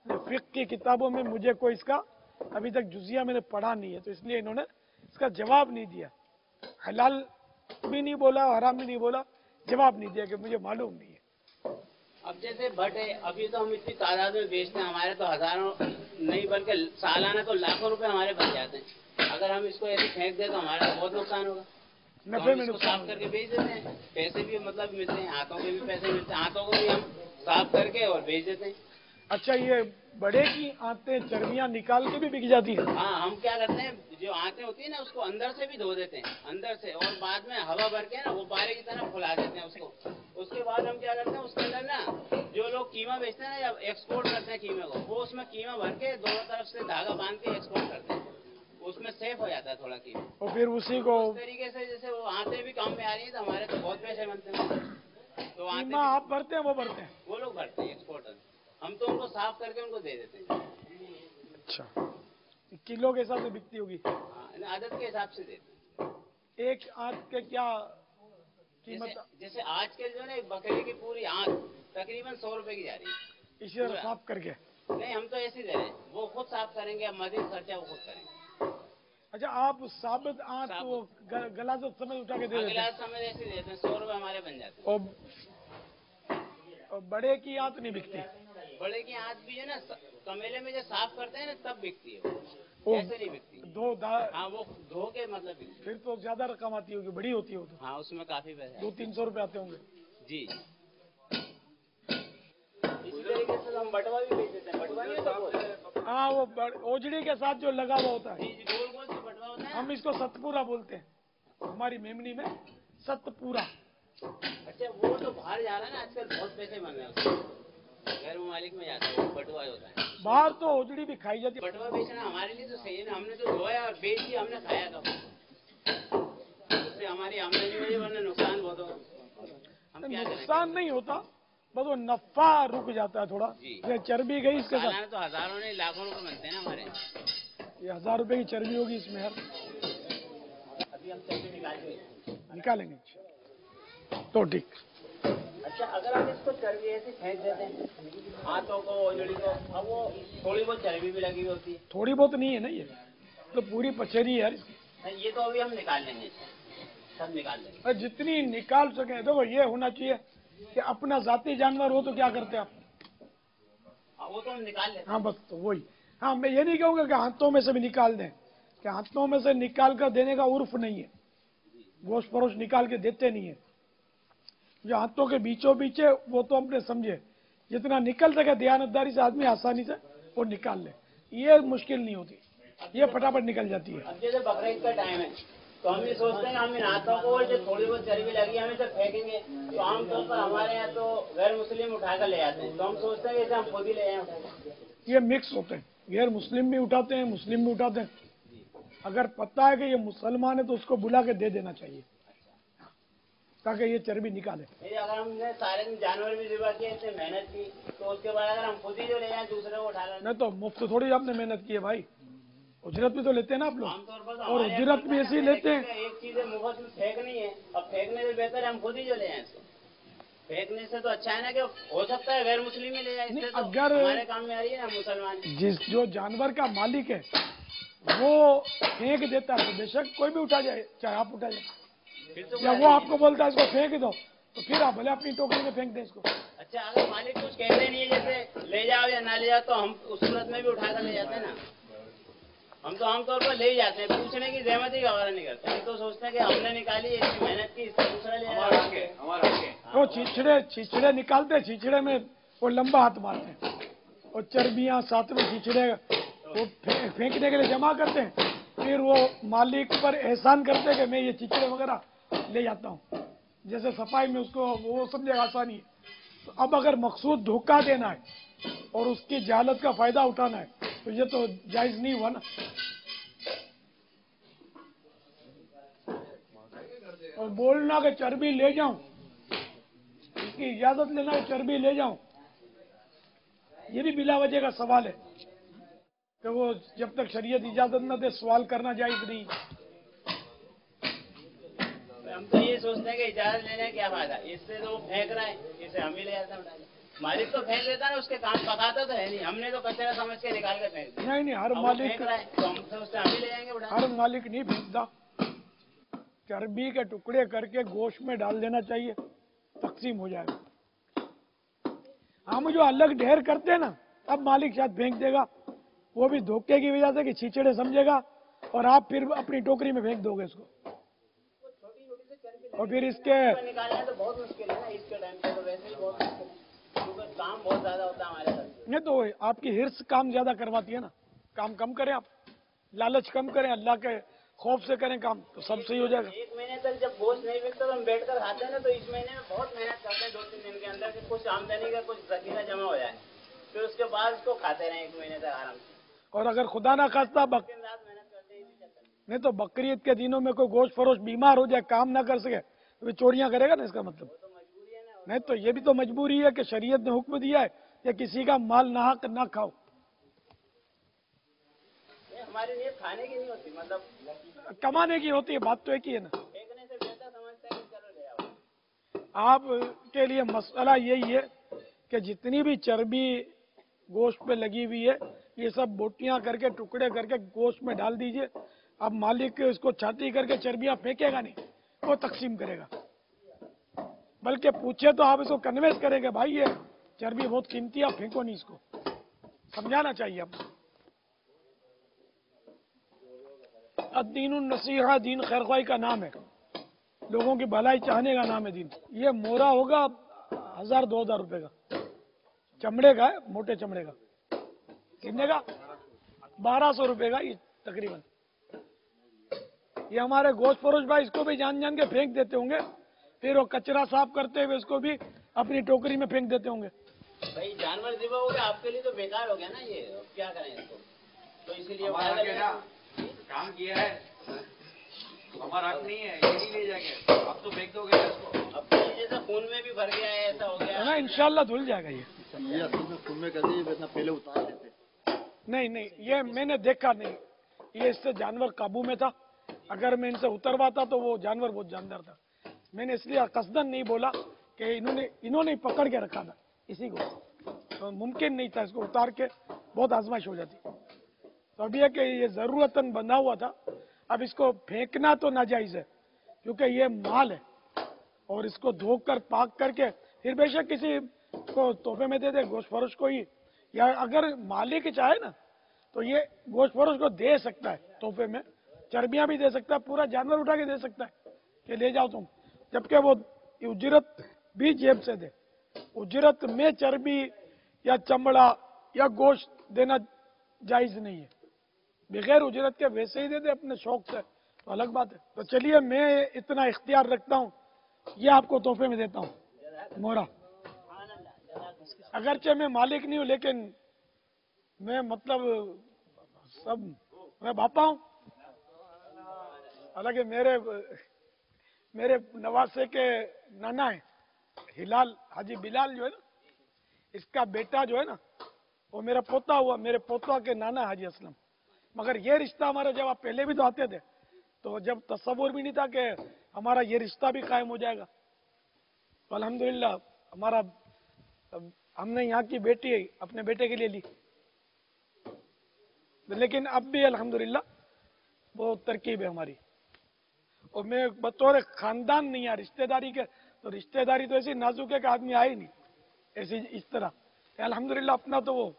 D: फिक्र की किताबों में मुझे कोई इसका अभी तक जुजिया मैंने पढ़ा नहीं है, तो इसलिए इन्होंने इसका जवाब नहीं दिया। हलाल भी नहीं बोला, हराम भी नहीं बोला, जवाब नहीं दिया कि मुझे मालूम नहीं है।
G: अब जैसे भट्ट है, अभी तो हम इतनी तादाद में बेचते हैं, हमारे तो हजारों नहीं बल्कि सालाना तो लाखों रुपए हमारे बच जाते हैं। अगर हम इसको ऐसे फेंक दें तो हमारा बहुत नुकसान होगा। तो
D: नफे
G: हम
D: में
G: इसको
D: नुकसान
G: साफ करके बेच देते हैं, पैसे भी मतलब मिलते हैं, हाथों के भी पैसे मिलते हैं, हाथों को भी हम साफ करके और बेच देते हैं।
D: अच्छा, ये बड़े की आंतें चर्बियां निकाल के भी बिक जाती है?
G: हाँ, हम क्या करते हैं, जो आंतें होती है ना उसको अंदर से भी धो देते हैं, अंदर से, और बाद में हवा भर के ना वो बारे की तरह फुला देते हैं उसको। उसके बाद हम क्या करते हैं, उसके अंदर ना जो लोग कीमा बेचते हैं ना या एक्सपोर्ट करते हैं कीमे को, वो उसमें कीमा भर के दोनों तरफ से धागा बांध के एक्सपोर्ट करते हैं, उसमें सेफ हो जाता है थोड़ा कीमा।
D: और फिर उसी को
G: उस तरीके से जैसे वो आंतें भी काम में आ रही है तो हमारे तो बहुत पैसे बनते हैं। तो आंतें
D: कीमा आप भरते हैं, वो भरते हैं?
G: वो लोग भरते हैं एक्सपोर्टर, हम तो उनको साफ करके उनको दे देते हैं।
D: अच्छा, किलो के हिसाब से बिकती होगी?
G: हाँ, आदत के हिसाब से देते हैं।
D: एक आंत के क्या कीमत?
G: जैसे आज के जो है ना बकरी की पूरी आंत तकरीबन 100 रुपए की जा रही है।
D: इसे साफ करके?
G: नहीं, हम तो ऐसे ही दे रहे हैं, वो खुद साफ करेंगे, अब मजीद खर्चा वो खुद करेंगे।
D: अच्छा, आप साबित आंत वो गलाजत समय उठा के दे देते
G: अगला
D: हैं?
G: समय ऐसे ही देते हैं, 100 रुपए हमारे बन जाते हैं।
D: और बड़े की आंत नहीं बिकती?
G: बड़े की आंत भी है ना कमेले में जो साफ करते हैं ना तब बिकती है
D: वो
G: ऐसे नहीं बिकती। हाँ, वो धो के मतलब बिकती।
D: फिर तो ज्यादा रकम आती होगी, बड़ी होती है वो तो।
G: हाँ, उसमें काफी पैसे
D: 200-300 रुपए आते होंगे
G: जी। इसी तरीके से हम बटवा भी बेच देते हैं, बटवा नहीं होता वो?
D: हाँ, वो ओजड़ी के साथ जो लगा हुआ होता है,
G: जी, गोल गोल से बटवा होता है।
D: हम इसको सतपूरा बोलते हैं हमारी मेमनी में, सतपूरा।
G: अच्छा, वो तो बाहर जा रहा है ना आजकल, बहुत पैसे बन रहे हैं उसके, गैर ममालिक में जाता है, बटुआ होता है।
D: बाहर तो ओजड़ी भी खाई जाती है।
G: बटुआ बेचना हमारे लिए तो सही है ना, हमने तो धोया और बेच दिया, हमने खाया था, उससे हमारी आमदनी में वरना नुकसान बहुत होगा। हम क्या करें?
D: नुकसान नहीं होता, बस वो नफा रुक जाता है थोड़ा। ये चर्बी गई इसके साथ,
G: सालाना तो हजारों नहीं लाखों रुपए बनते हैं ना हमारे।
D: ये 1000 रुपए की चर्बी होगी इसमें यार।
G: अभी हम चर्बी
D: निकालेंगे तो ठीक।
G: अच्छा, अगर हम इसको चर्बी ऐसे फेंक देते हैं हाथों को, ओजड़ी को, अब वो थोड़ी बहुत चर्बी भी लगी हुई होती है।
D: थोड़ी बहुत नहीं है ना, ये तो पूरी पचेरी है यार इसकी।
G: नहीं, ये तो अभी हम निकाल लेंगे, सब निकाल लेंगे।
D: और जितनी निकाल सके। देखो, ये होना चाहिए कि अपना जाती जानवर हो तो क्या करते आप?
G: वो तो हम निकाल लेते हैं।
D: हाँ, बस तो वही। हाँ, मैं ये नहीं कहूँगा कि हाथों में से भी निकाल दें, कि हाथों में से निकाल कर देने का उर्फ नहीं है, गोश्त परोश निकाल के देते नहीं है। जो हाथों के बीचों बीच है वो तो अपने समझे, जितना निकल सके दयानतदारी से आदमी आसानी से वो निकाल ले, ये मुश्किल नहीं होती, ये फटाफट निकल जाती है।
G: अब जैसे बकरीद का टाइम है तो हम ये सोचते हैं हम इन हाथों को जो थोड़ी बहुत चर्बी लगी है हम इसे फेंकेंगे, तो आमतौर पर हमारे यहाँ तो गैर मुस्लिम उठाकर ले जाते हैं, तो हम सोचते हैं कि इसे हम खुद ही ले जाएं।
D: ये मिक्स होते हैं, गैर मुस्लिम भी उठाते हैं, मुस्लिम भी उठाते हैं। अगर पता है कि ये मुसलमान है तो उसको बुला के दे देना चाहिए ताकि ये चर्बी निकाले।
G: अगर हमने सारे दिन जानवर भी ज़िबा किए, इतनी मेहनत की, तो उसके बाद अगर हम खुद ही जो ले जाएं दूसरे को उठा लें।
D: नहीं तो मुफ्त थोड़ी आपने मेहनत की है भाई, उजरत भी तो लेते हैं ना आप लोग,
G: आमतौर पर
D: और उजरत भी ऐसे ही लेते हैं।
G: एक चीज है मुफ्त में फेंकनी है, अब फेंकने से बेहतर है हम खुद ही जो ले जाएं इसको। फेंकने से तो अच्छा है ना कि हो सकता है गैर मुस्लिम ही ले जाए, इससे तो
D: अगर
G: हमारे काम में आ रही है ना मुसलमान।
D: जो जानवर का मालिक है वो फेंक देता है तो बेशक कोई भी उठा जाए, चाहे आप उठा जाए, या वो आपको बोलता है इसको फेंक दो तो फिर आप भले अपनी टोकरी में फेंक दें इसको।
G: अच्छा, अगर मालिक कुछ कहते नहीं है जैसे ले जाओ या ना ले जाओ, तो हम उस सूरत में भी उठाकर ले जाते हैं ना। हम तो आमतौर पर ले ही जाते हैं, पूछने की जहमत ही गवारा नहीं करते, हम तो सोचते हैं कि हमने निकाली, इतनी मेहनत की, इससे दूसरा ले जाए।
D: वो छिछड़े निकालते, छिछड़े में वो लंबा हाथ मारते हैं और चर्बियां साथ में छिछड़े वो फेंकने के लिए जमा करते हैं, फिर वो मालिक पर एहसान करते हैं कि मैं ये चिचड़े वगैरह ले जाता हूँ, जैसे सफाई में उसको वो समझेगा आसानी है। तो अब अगर मकसूद धोखा देना है और उसकी जहालत का फायदा उठाना है तो ये तो जायज नहीं हुआ ना। और बोलना कि चर्बी ले जाऊं, इसकी इजाजत लेना कि चर्बी ले जाऊं, ये भी बिला वजह का सवाल है कि वो जब तक शरीयत इजाजत न दे सवाल करना जायज नहीं।
G: हम तो ये सोचते हैं कि इजाजत लेने का क्या फायदा, इससे तो वो फेंक रहा है, इसे हम ही ले जाते हैं। मालिक तो फेंक देता ना, उसके काम पकाता तो है नहीं, हमने तो कचरा समझ के निकाल के फेंक दिया।
D: नहीं, हर
G: अब वो
D: मालिक,
G: फेंक रहा है तो हम तो उससे हम ही ले जाएंगे उठा।
D: हर मालिक नहीं फेंकता। चर्बी के टुकड़े करके गोश्त में डाल देना चाहिए, तकसीम हो जाएगा। हम जो अलग ढेर करते हैं ना, अब मालिक शायद फेंक देगा, वो भी धोखे की वजह से कि छीछड़े समझेगा, और आप फिर अपनी टोकरी में फेंक दोगे इसको। और फिर इसके
G: निकालना तो बहुत मुश्किल है ना इसके टाइम पे, तो वैसे ही बहुत मुश्किल है क्योंकि काम बहुत ज्यादा होता है हमारे साथ।
D: नहीं तो आपकी हिर्स काम ज्यादा करवाती है ना, काम कम करें आप, लालच कम करें, अल्लाह के खौफ से करें काम, तो सब सही हो जाएगा।
G: एक महीने तक जब गोश्त नहीं बिकता तो हम बैठ कर खाते हैं ना, तो इस महीने में बहुत मेहनत करते हैं 2-3 दिन के अंदर कि कुछ आमदनी का कुछ जखीरा जमा हो जाए, फिर उसके बाद उसको खाते रहे 1 महीने तक आराम से।
D: और अगर खुदा ना खास्ता
G: दिन रात मेहनत करते हैं इसी चक्कर में।
D: नहीं तो बकरीद के दिनों में कोई गोश्त फरोश बीमार हो जाए, काम ना कर सके, तो वे चोरियां करेगा ना, इसका मतलब। नहीं तो ये भी तो मजबूरी है कि शरीयत ने हुक्म दिया है कि किसी का माल नाहक ना खाओ।
G: हमारी नीयत खाने की नहीं होती, मतलब
D: कमाने की होती है, बात तो एक ही है ना।
G: फेंकने से बेहतर समझता है कि चलो ले आओ।
D: आप के लिए मसला यही है कि जितनी भी चर्बी गोश्त पे लगी हुई है, ये सब बोटियां करके टुकड़े करके गोश्त में डाल दीजिए। अब मालिक इसको छाती करके चर्बियां फेंकेगा नहीं, वो तकसीम करेगा, बल्कि पूछे तो आप इसको कन्वेंस करेंगे, भाई ये चर्बी बहुत कीमती है, आप फेंको नहीं, इसको समझाना चाहिए आपको। अद्दीनुन नसीहा, दीन खैरख्वाही का नाम है, लोगों की भलाई चाहने का नाम है दीन। ये मोरा होगा 1000-2000 रुपए का, चमड़े का है, मोटे चमड़े का। कितने का? 1200 रुपए का ये तकरीबन। ये हमारे गोश्त फरोश भाई इसको भी जान जान के फेंक देते होंगे, फिर वो कचरा साफ करते हुए इसको भी अपनी टोकरी में फेंक देते होंगे।
G: भाई जानवर ज़िबा हो गया आपके लिए तो बेकार हो गया ना ये, अब क्या करें इसको, तो इसीलिए
F: काम किया है, हमारा हक नहीं है, ये नहीं ले जाएंगे, आप तो फेंक दोगे इसको।
G: अब तो ये जैसा खून में भी भर गया है, ऐसा हो गया
D: है ना, इंशाल्लाह धुल जाएगा ये।
E: ये असल में खून में कर दिए, इतना पहले उतार देते।
D: नहीं, ये मैंने देखा नहीं, ये इससे जानवर काबू में था। अगर मैं इनसे उतरवाता तो वो जानवर बहुत जानदार था। मैंने इसलिए कसदन नहीं बोला कि इन्होंने पकड़ के रखा था इसी को, तो मुमकिन नहीं था इसको उतार के, बहुत आजमाइश हो जाती। तो अब यह कि ये जरूरतन बंधा हुआ था, अब इसको फेंकना तो नाजायज है क्योंकि ये माल है, और इसको धोकर पाक करके फिर बेशक किसी को तोहफे में दे दे, गोश्त फरोश को ही, या अगर मालिक चाहे ना तो ये गोश्त फरोश को दे सकता है तोहफे में, चर्बियां भी दे सकता है, पूरा जानवर उठा के दे सकता है कि ले जाओ तुम, जबकि वो उजरत भी जेब से दे। उजरत में चर्बी या चमड़ा या गोश्त देना जायज नहीं है, बगैर उजरत के वैसे ही दे दे अपने शौक से तो अलग बात है। तो चलिए मैं इतना इख्तियार रखता हूँ, ये आपको तोहफे में देता हूँ मोरा, अगरचे मैं मालिक नहीं हूँ, लेकिन मैं मतलब सब मैं बापा हूँ। हालांकि मेरे नवासे के नाना है हिलाल हाजी बिलाल जो है ना, इसका बेटा जो है ना वो मेरा पोता हुआ, मेरे पोता के नाना हाजी असलम। मगर ये रिश्ता हमारा जब आप पहले भी तो आते थे, तो जब तस्वुर भी नहीं था कि हमारा ये रिश्ता भी कायम हो जाएगा। तो अल्हम्दुलिल्लाह हमारा, हमने यहाँ की बेटी अपने बेटे के लिए ली, लेकिन अब भी अल्हम्दुलिल्लाह बहुत तरकीब है हमारी। और मैं बतौर खानदान नहीं है रिश्तेदारी के, तो रिश्तेदारी तो ऐसी नाजुक है कि आदमी आए नहीं ऐसी इस तरह। अल्हम्दुलिल्लाह अपना तो वो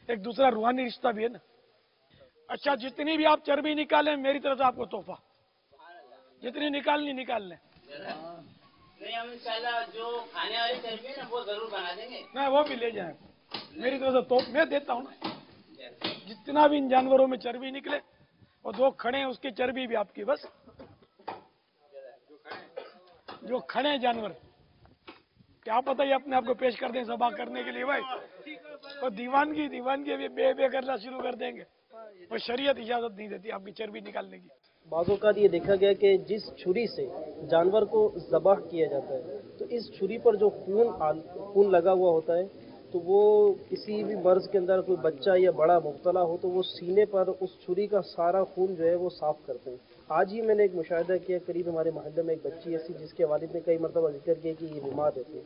D: एक दूसरा रूहानी रिश्ता भी है ना। अच्छा, जितनी भी आप चर्बी निकालें मेरी तरफ से आपको तोहफा, जितनी निकालनी निकाल लें।
G: नहीं हम इंशाल्लाह जो खाने वाली चर्बी है ना वो जरूर बना देंगे,
D: मैं वो भी ले जाए मेरी तरफ से, तो मैं देता हूँ ना, जितना भी इन जानवरों में चर्बी निकले, और 2 खड़े हैं उसकी चर्बी भी आपकी, बस जो खड़े हैं जानवर, क्या पता ये अपने आप को पेश कर दें सभा करने के लिए भाई, और दीवानगी अभी बे करना शुरू कर देंगे, और शरीयत इजाजत नहीं देती आपकी चर्बी निकालने की।
I: बाज़ औक़ात ये देखा गया कि जिस छुरी से जानवर को ज़बह किया जाता है, तो इस छुरी पर जो खून लगा हुआ होता है, तो वो किसी भी मर्ज़ के अंदर कोई बच्चा या बड़ा मुब्तला हो तो वो सीने पर उस छुरी का सारा खून जो है वो साफ़ करते हैं। आज ही मैंने एक मुशाहिदा किया, करीब हमारे मोहल्ले में एक बच्ची ऐसी जिसके वालिद ने कई मरतबा जिक्र किया कि ये बीमार रहती है,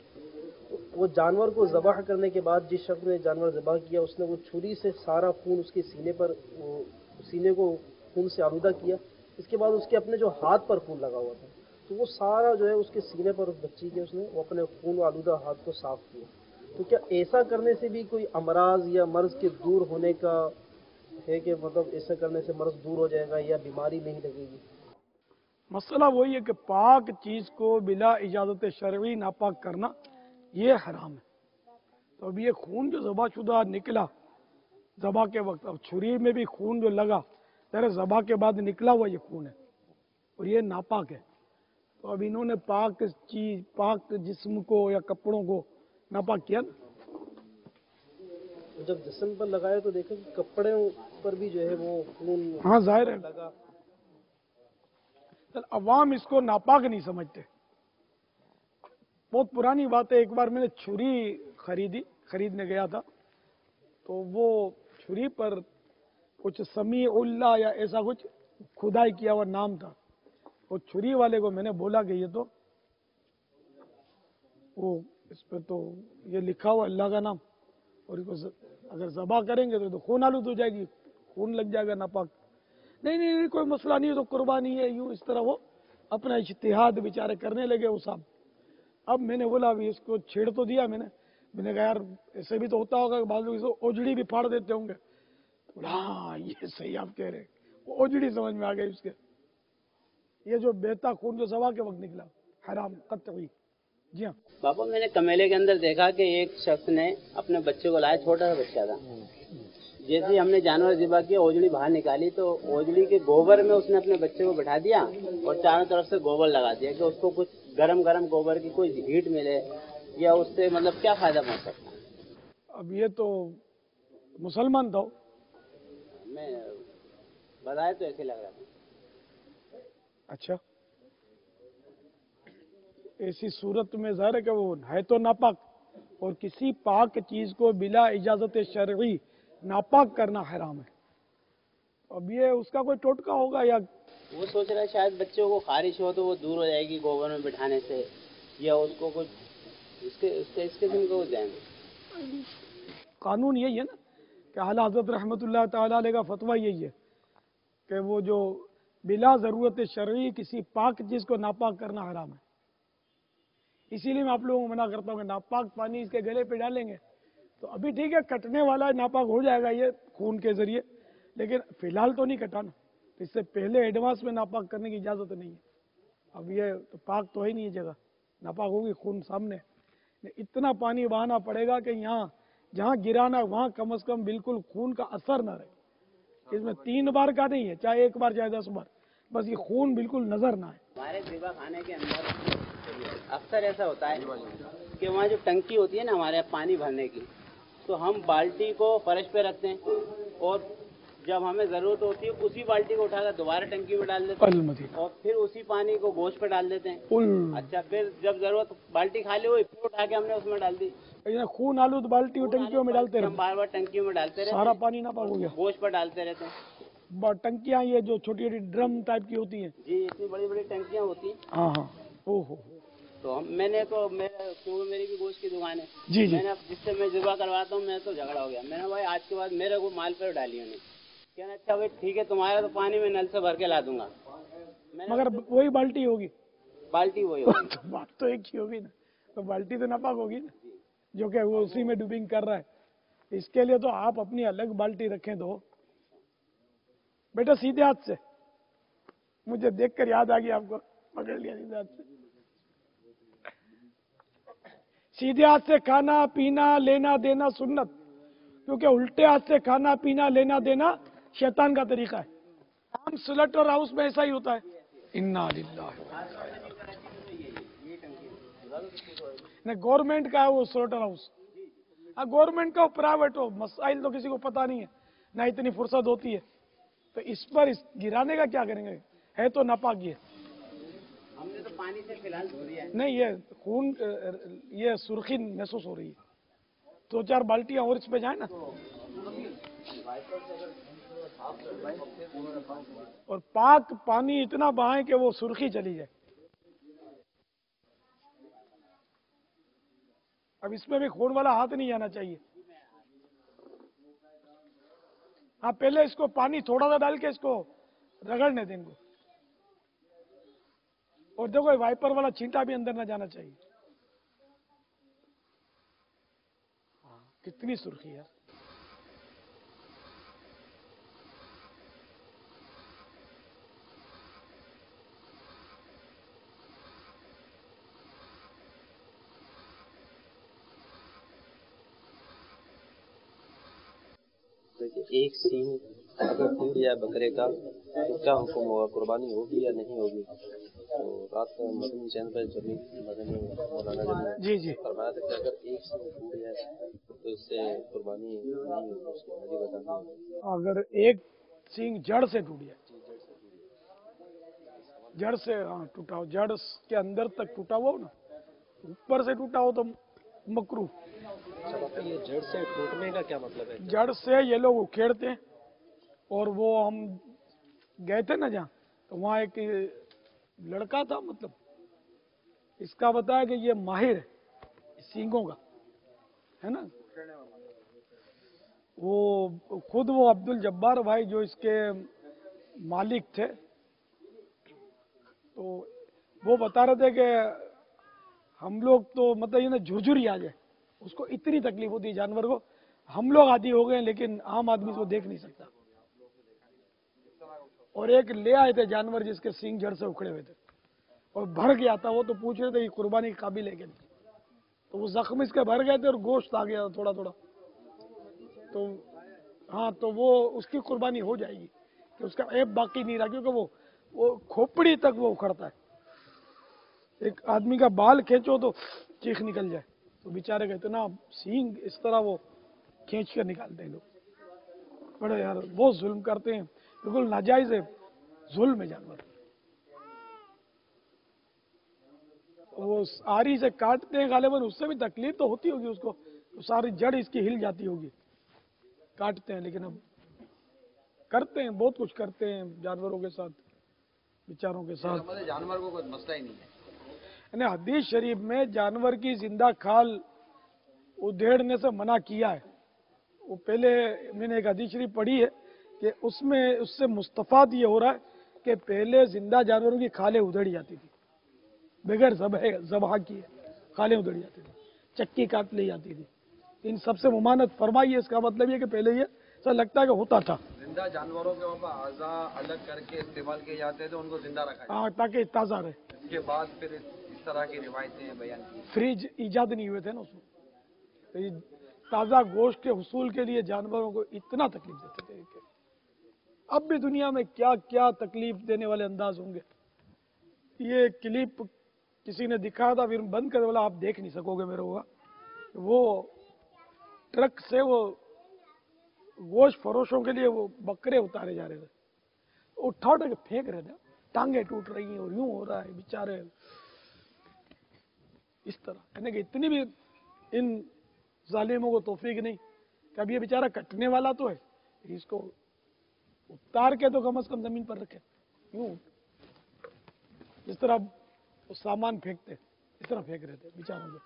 I: وہ جانور کو ذبح کرنے کے بعد جس شخص نے جانور ذبح کیا اس نے وہ چھری سے سارا خون اس کے سینے پر سینے کو خون سے آلودہ کیا. اس کے بعد اس کے اپنے جو ہاتھ پر خون لگا ہوا تھا تو وہ سارا جو ہے اس کے سینے پر اس بچی کے اس نے وہ اپنے خون آلودہ ہاتھ کو صاف کیا. تو کیا ایسا کرنے سے بھی کوئی امراض یا مرض کے دور ہونے کا ہے کہ مطلب ایسا کرنے سے مرض دور ہو جائے گا یا بیماری نہیں لگے گی؟
D: مسئلہ وہی ہے کہ پاک چیز کو بلا اجازت شرعی ناپاک کرنا یہ حرام ہے. تو اب یہ خون جو ذبح شدہ نکلا ذبح کے وقت، اب چھری میں بھی خون جو لگا ذرا ذبح کے بعد نکلا ہوا یہ خون ہے اور یہ ناپاک ہے. تو اب انہوں نے پاک چیز پاک جسم کو یا کپڑوں کو ناپاک کیا نا.
I: جب جسم پر لگائے تو دیکھیں کہ کپڑے پر بھی جو ہے وہ خون
D: ہاں ظاہر ہے.
I: لگا.
D: عوام اس کو ناپاک نہیں سمجھتے. بہت پرانی بات ہے، ایک بار میں نے چھری خریدنے گیا تھا تو وہ چھری پر کچھ سمیع اللہ یا ایسا کچھ کھدائی کیا ہوا نام تھا. وہ چھری والے کو میں نے بولا کہ یہ تو وہ اس پہ تو یہ لکھا ہوا اللہ کا نام اور اس کو اگر ذبح کریں گے تو خون آلود ہو جائے گی، خون لگ جائے گا ناپاک. نہیں کوئی مسئلہ نہیں ہے، تو قربانی ہے. یوں اس طرح وہ اپنا اجتہاد بیچارے کرنے لگے وہ صاحب. اب میں نے بولا ابھی اس کو چھیڑ تو دیا میں نے کہا یار ایسے بھی تو ہوتا ہوگا کہ بعض لوگ اس کو اوجڑی بھی پھاڑ دیتے ہوں گے. ہاں یہ صحیح آپ کہہ رہے، وہ اوجڑی سمجھ میں آ گئی اس کے. یہ جو بہتا خون جو ذبح کے وقت نکلا حرام قطعی. جی ہاں
G: بابا، میں نے کمیلے کے اندر دیکھا کہ ایک شخص نے اپنے بچے کو لایا، چھوٹا سا بچہ تھا. جیسے ہم نے جانور ذبح کیا، اوجڑی باہر نکالی تو اوجڑی کے گوبر میں اس نے اپنے بچے کو بٹھا دیا اور چاروں طرف سے گوبر لگا دیا کہ اس کو کچھ گرم گوبر کی کوئی ہیٹ ملے یا اس سے مطلب کیا فائدہ پہنچ سکتا ہے.
D: اب یہ تو مسلمان تھا،
G: میں بتایا تو ایسے لگ رہا تھا.
D: اچھا ایسی صورت میں ظاہر ہے کہ وہ ہے تو ناپاک، اور کسی پاک چیز کو بلا اجازت شرعی ناپاک کرنا حرام ہے. اب یہ اس کا کوئی ٹوٹکا ہوگا یا
G: وہ سوچ رہا ہے شاید بچوں کو خارش ہو تو وہ دور ہو جائے گی گوبر میں بٹھانے سے، یا اس کو کچھ اس قسم کو جائیں گے.
D: قانون یہی ہے نا کہ اعلیٰ حضرت رحمۃ اللہ تعالی علیہ کا فتویٰ یہی ہے کہ وہ جو بلا ضرورت شرعی کسی پاک چیز کو ناپاک کرنا حرام ہے. اسی لیے میں آپ لوگوں کو منع کرتا ہوں کہ ناپاک پانی اس کے گلے پہ ڈالیں گے تو ابھی ٹھیک ہے کٹنے والا ناپاک ہو جائے گا یہ خون کے ذریعے، لیکن فی الحال تو نہیں کٹانا. اس سے پہلے ایڈوانس میں ناپاک کرنے کی اجازت نہیں ہے. اب یہ تو پاک تو ہے نہیں یہ جگہ، ناپاک ہوگی خون سامنے. اتنا پانی بہانا پڑے گا کہ یہاں جہاں گرانا وہاں کم از کم بالکل خون کا اثر نہ رہے. اس میں 3 بار کا نہیں ہے، چاہے 1 بار چاہے 10 بار، بس یہ خون بالکل نظر نہ آئے.
G: ہمارے ذبح خانے کے اندر اکثر ایسا ہوتا ہے کہ وہاں جو ٹنکی ہوتی ہے نا ہمارے یہاں پانی بھرنے کی، تو ہم بالٹی کو فرش پہ رکھتے ہیں اور جب ہمیں ضرورت ہوتی ہے اسی بالٹی کو اٹھا کر دوبارہ ٹنکی میں ڈال دیتے ہیں اور پھر اسی پانی کو گوشت پہ ڈال دیتے ہیں. اچھا پھر جب ضرورت بالٹی خالی ہوئی پھر اٹھا کے ہم نے اس میں ڈال دی.
D: خون آلود بالٹی اور ٹنکیوں میں ڈالتے
G: ہم بار بار ٹنکیوں میں ڈالتے رہتے
D: سارا پانی ناپاک ہو گیا.
G: گوشت پر ڈالتے رہتے ہیں.
D: ٹنکیاں یہ جو چھوٹی چھوٹی ڈرم ٹائپ کی ہوتی ہیں،
G: جی اتنی بڑی بڑی ٹنکیاں ہوتی ہیں.
D: ہاں اوہو.
G: تو میں نے کیونکہ میری بھی گوشت کی دکان ہے،
D: جی
G: میں نے جس سے میں ذبح کرواتا ہوں میں تو جھگڑا ہو گیا. میں نے بھائی آج کے بعد میرے کو مال پہ ڈالی انہیں. کہنا اچھا بھائی ٹھیک ہے تمہارا تو پانی میں نل سے بھر کے لا دوں گا،
D: مگر وہی بالٹی ہوگی.
G: بالٹی وہی ہوگی.
D: بات تو ایک ہی ہوگی نا، تو بالٹی تو ناپاک ہوگی نا جو کہ وہ اسی میں ڈوبنگ کر رہا ہے. اس کے لیے تو آپ اپنی الگ بالٹی رکھیں. دو بیٹا سیدھے ہاتھ سے، مجھے دیکھ کر یاد آ گیا آپ کو، پکڑ لیا سیدھے ہاتھ سے. سیدھے ہاتھ سے کھانا پینا لینا دینا سنت، کیونکہ الٹے ہاتھ سے کھانا پینا لینا دینا شیطان کا طریقہ ہے. عام سلٹ اور ہاؤس میں ایسا ہی ہوتا ہے. انا للہ گورنمنٹ کا ہے وہ سلٹر ہاؤس. گورنمنٹ کا پرائیویٹ ہو، مسائل تو کسی کو پتا نہیں ہے، نہ اتنی فرصت ہوتی ہے. تو اس پر گرانے کا کیا کریں گے، ہے تو ناپاک.
G: ہم نے تو پانی سے فی الحال دھو دیا ہے.
D: نہیں یہ خون یہ سرخی محسوس ہو رہی ہے. 2-4 بالٹیاں اور اس پہ جائیں نا اور پاک پانی اتنا بہائیں کہ وہ سرخی چلی جائے. अब इसमें भी खून वाला हाथ नहीं आना चाहिए। हाँ, पहले इसको पानी थोड़ा सा डाल के इसको रगड़ने दें इनको। और देखो वाइपर वाला छींटा भी अंदर ना जाना चाहिए। कितनी सुर्खी है।
I: देखिए, एक सींग अगर टूट जाए बकरे का तो क्या हुक्म होगा, कुर्बानी होगी या नहीं होगी? तो रात को मदनी चैन पर जमी मदनी मौलाना जमी
D: जी
I: फरमाया था कि अगर एक सींग टूट जाए तो इससे कुर्बानी नहीं होगी, उसकी हाजी बतानी।
D: अगर एक सींग जड़ से टूट जाए, जड़ से, हाँ टूटा हो, जड़ के अंदर तक टूटा हुआ हो ना, ऊपर से टूटा हो तो मकरू।
I: अच्छा, ये जड़ से टूटने का क्या मतलब है?
D: जड़ से ये लोग उखेड़ते हैं, और वो हम गए थे ना जहाँ, तो वहाँ एक लड़का था, मतलब इसका बताया कि ये माहिर है सींगों का, है ना। वो खुद वो अब्दुल जब्बार भाई जो इसके मालिक थे, तो वो बता रहे थे कि हम लोग तो मतलब ये ना झुरझुरी आ जाए, उसको इतनी तकलीफ होती है जानवर को। हम लोग आदी हो गए, लेकिन आम आदमी इसको देख नहीं सकता। और एक ले आए थे जानवर जिसके सींग जड़ से उखड़े हुए थे, और भर गया था वो, तो पूछ रहे थे ये कुर्बानी के काबिल है कि नहीं। तो वो जख्म इसके भर गए थे और गोश्त आ गया थोड़ा थोड़ा। तो हाँ, तो वो उसकी कुर्बानी हो जाएगी, कि उसका ऐब बाकी नहीं रहा, क्योंकि वो खोपड़ी तक वो उखड़ता है। एक आदमी का बाल खींचो तो चीख निकल जाए, तो बेचारे का इतना सींग इस तरह वो खींच कर निकालते हैं लोग। बड़े यार बहुत जुल्म करते हैं, बिल्कुल नाजायज है, जुल्म है जानवर। वो आरी से काटते हैं गालिबन, उससे भी तकलीफ तो होती होगी उसको, तो सारी जड़ इसकी हिल जाती होगी, काटते हैं। लेकिन अब करते हैं, बहुत कुछ करते हैं जानवरों के साथ, बेचारों के साथ।
E: जानवर को कोई मसला ही नहीं है।
D: हदीस शरीफ में जानवर की जिंदा खाल उधेड़ने से मना किया है। वो पहले मैंने एक हदीस शरीफ पढ़ी है कि उसमें उससे मुस्तफाद ये हो रहा है कि पहले जिंदा जानवरों की खालें उधेड़ी जाती थी, बगैर ज़बह किए खालें उधेड़ी जाती थी, चक्की काट ली जाती थी। इन सबसे मुमानत फरमाई है। इसका मतलब ये कि पहले ये सब लगता है कि होता था।
E: जिंदा जानवरों के ऊपर आज़ा अलग करके इस्तेमाल किए जाते थे, उनको जिंदा रखा जाता।
D: हाँ, ताकि ताज़ा रहे।
E: उसके बाद फिर इस तरह की रिवायतें बयान की।
D: फ्रिज ईजाद नहीं हुए थे ना उसमें, तो ये ताज़ा गोश्त के हुसूल के लिए जानवरों को इतना तकलीफ देते थे कि अब भी दुनिया में क्या क्या तकलीफ देने वाले अंदाज होंगे। ये क्लिप किसी ने दिखाया था, फिर बंद कर बोला आप देख नहीं सकोगे मेरे होगा। वो ट्रक से वो गोश्त फरोशों के लिए वो बकरे उतारे जा रहे थे, उठा उठा के फेंक रहे थे, टांगे टूट रही हैं और यूं हो रहा है बेचारे। इस तरह यानी कि इतनी भी इन जालिमों को तौफीक नहीं कि अब ये बेचारा कटने वाला तो है, इसको उतार के तो कम से कम जमीन पर रखे, यूं जिस तरह वो सामान फेंकते इस तरह फेंक रहे थे बेचारों को।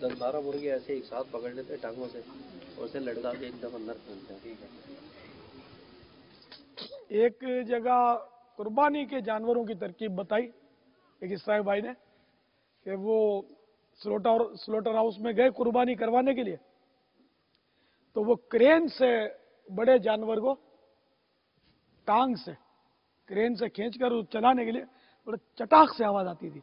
I: 10-12 मुर्गे ऐसे एक साथ पकड़ लेते टांगों से और उसे लटका के एक दफा नर फेंकते हैं।
D: एक जगह कुर्बानी के जानवरों की तरकीब बताई एक इस्राइल भाई ने कि वो स्लोटर हाउस में गए कुर्बानी करवाने के लिए, तो वो क्रेन से बड़े जानवर को टांग से क्रेन से खींचकर चलाने के लिए बड़े चटाक से आवाज आती थी।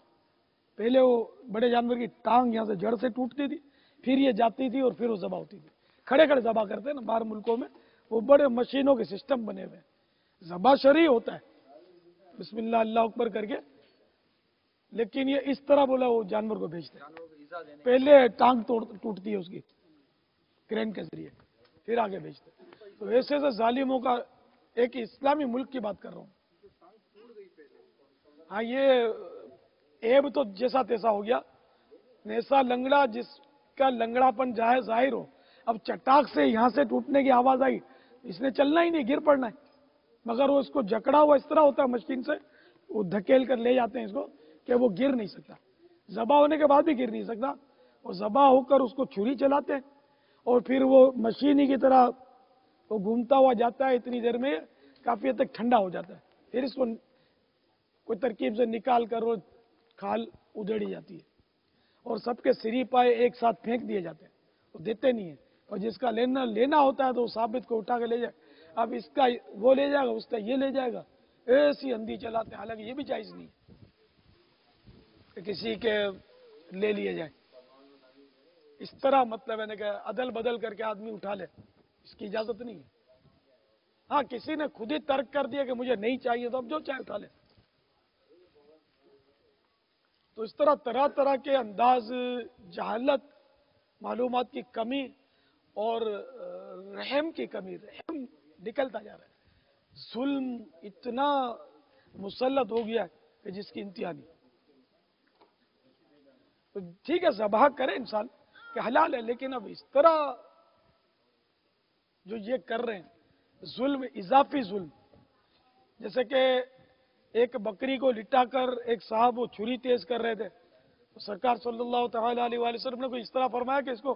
D: पहले वो बड़े जानवर की टांग यहाँ से जड़ से टूटती थी, फिर ये जाती थी और फिर वो ज़बा होती थी। खड़े खड़े ज़बा करते हैं ना बाहर मुल्कों में, वो बड़े मशीनों के सिस्टम बने हुए हैं। ज़बा शरई होता है बिस्मिल्लाह अल्लाह अकबर करके, लेकिन ये इस तरह बोला वो जानवर को भेजते हैं। पहले टांग टूटती है उसकी क्रेन के जरिए, फिर आगे भेजते हैं। तो ऐसे ऐसे जालिमों का, एक इस्लामी मुल्क की बात कर रहा हूँ। हाँ, ये एब तो जैसा तैसा हो गया, ऐसा लंगड़ा जिसका लंगड़ापन जाहिर हो। अब चटाक से यहां से टूटने की आवाज आई, इसने चलना ही नहीं, गिर पड़ना है। मगर वो इसको जकड़ा हुआ इस तरह होता है मशीन से, वो धकेल कर ले जाते हैं इसको कि वो गिर नहीं सकता, ज़बा होने के बाद भी गिर नहीं सकता। वो ज़बा होकर उसको छुरी चलाते हैं और फिर वो मशीनी की तरह वो घूमता हुआ जाता है, इतनी देर में काफ़ी हद तक ठंडा हो जाता है, फिर इसको कोई तरकीब से निकाल कर वो खाल उधेड़ी जाती है और सबके सिरी पाए एक साथ फेंक दिए जाते हैं, वो देते नहीं है। और जिसका लेना होता है तो वो साबित को उठा के ले जाए, अब इसका वो ले जाएगा, उसका ये ले जाएगा, ऐसी अंधी चलाते हैं। हालांकि ये भी जायज़ नहीं है कि किसी के ले लिए जाए, इस तरह मतलब है ना कि अदल बदल करके आदमी उठा ले, इसकी इजाजत नहीं है। हाँ, किसी ने खुद ही तर्क कर दिया कि मुझे नहीं चाहिए, तो अब जो चाहे उठा ले। तो इस तरह तरह तरह के अंदाज, जहालत, मालूमात की कमी और रहम की कमी, रहम निकलता जा रहा है। जुल्म इतना मुसल्लत हो गया है कि जिसकी इंतहा नहीं। तो ठीक है, ज़बाह करे इंसान कि हलाल है, लेकिन अब इस तरह जो ये कर रहे हैं जुल्म, इजाफी जुल्म, जैसे कि एक बकरी को लिटाकर एक साहब वो छुरी तेज कर रहे थे, तो सरकार सल्लल्लाहु तआला अलैहि वसल्लम ने कोई इस तरह फरमाया कि इसको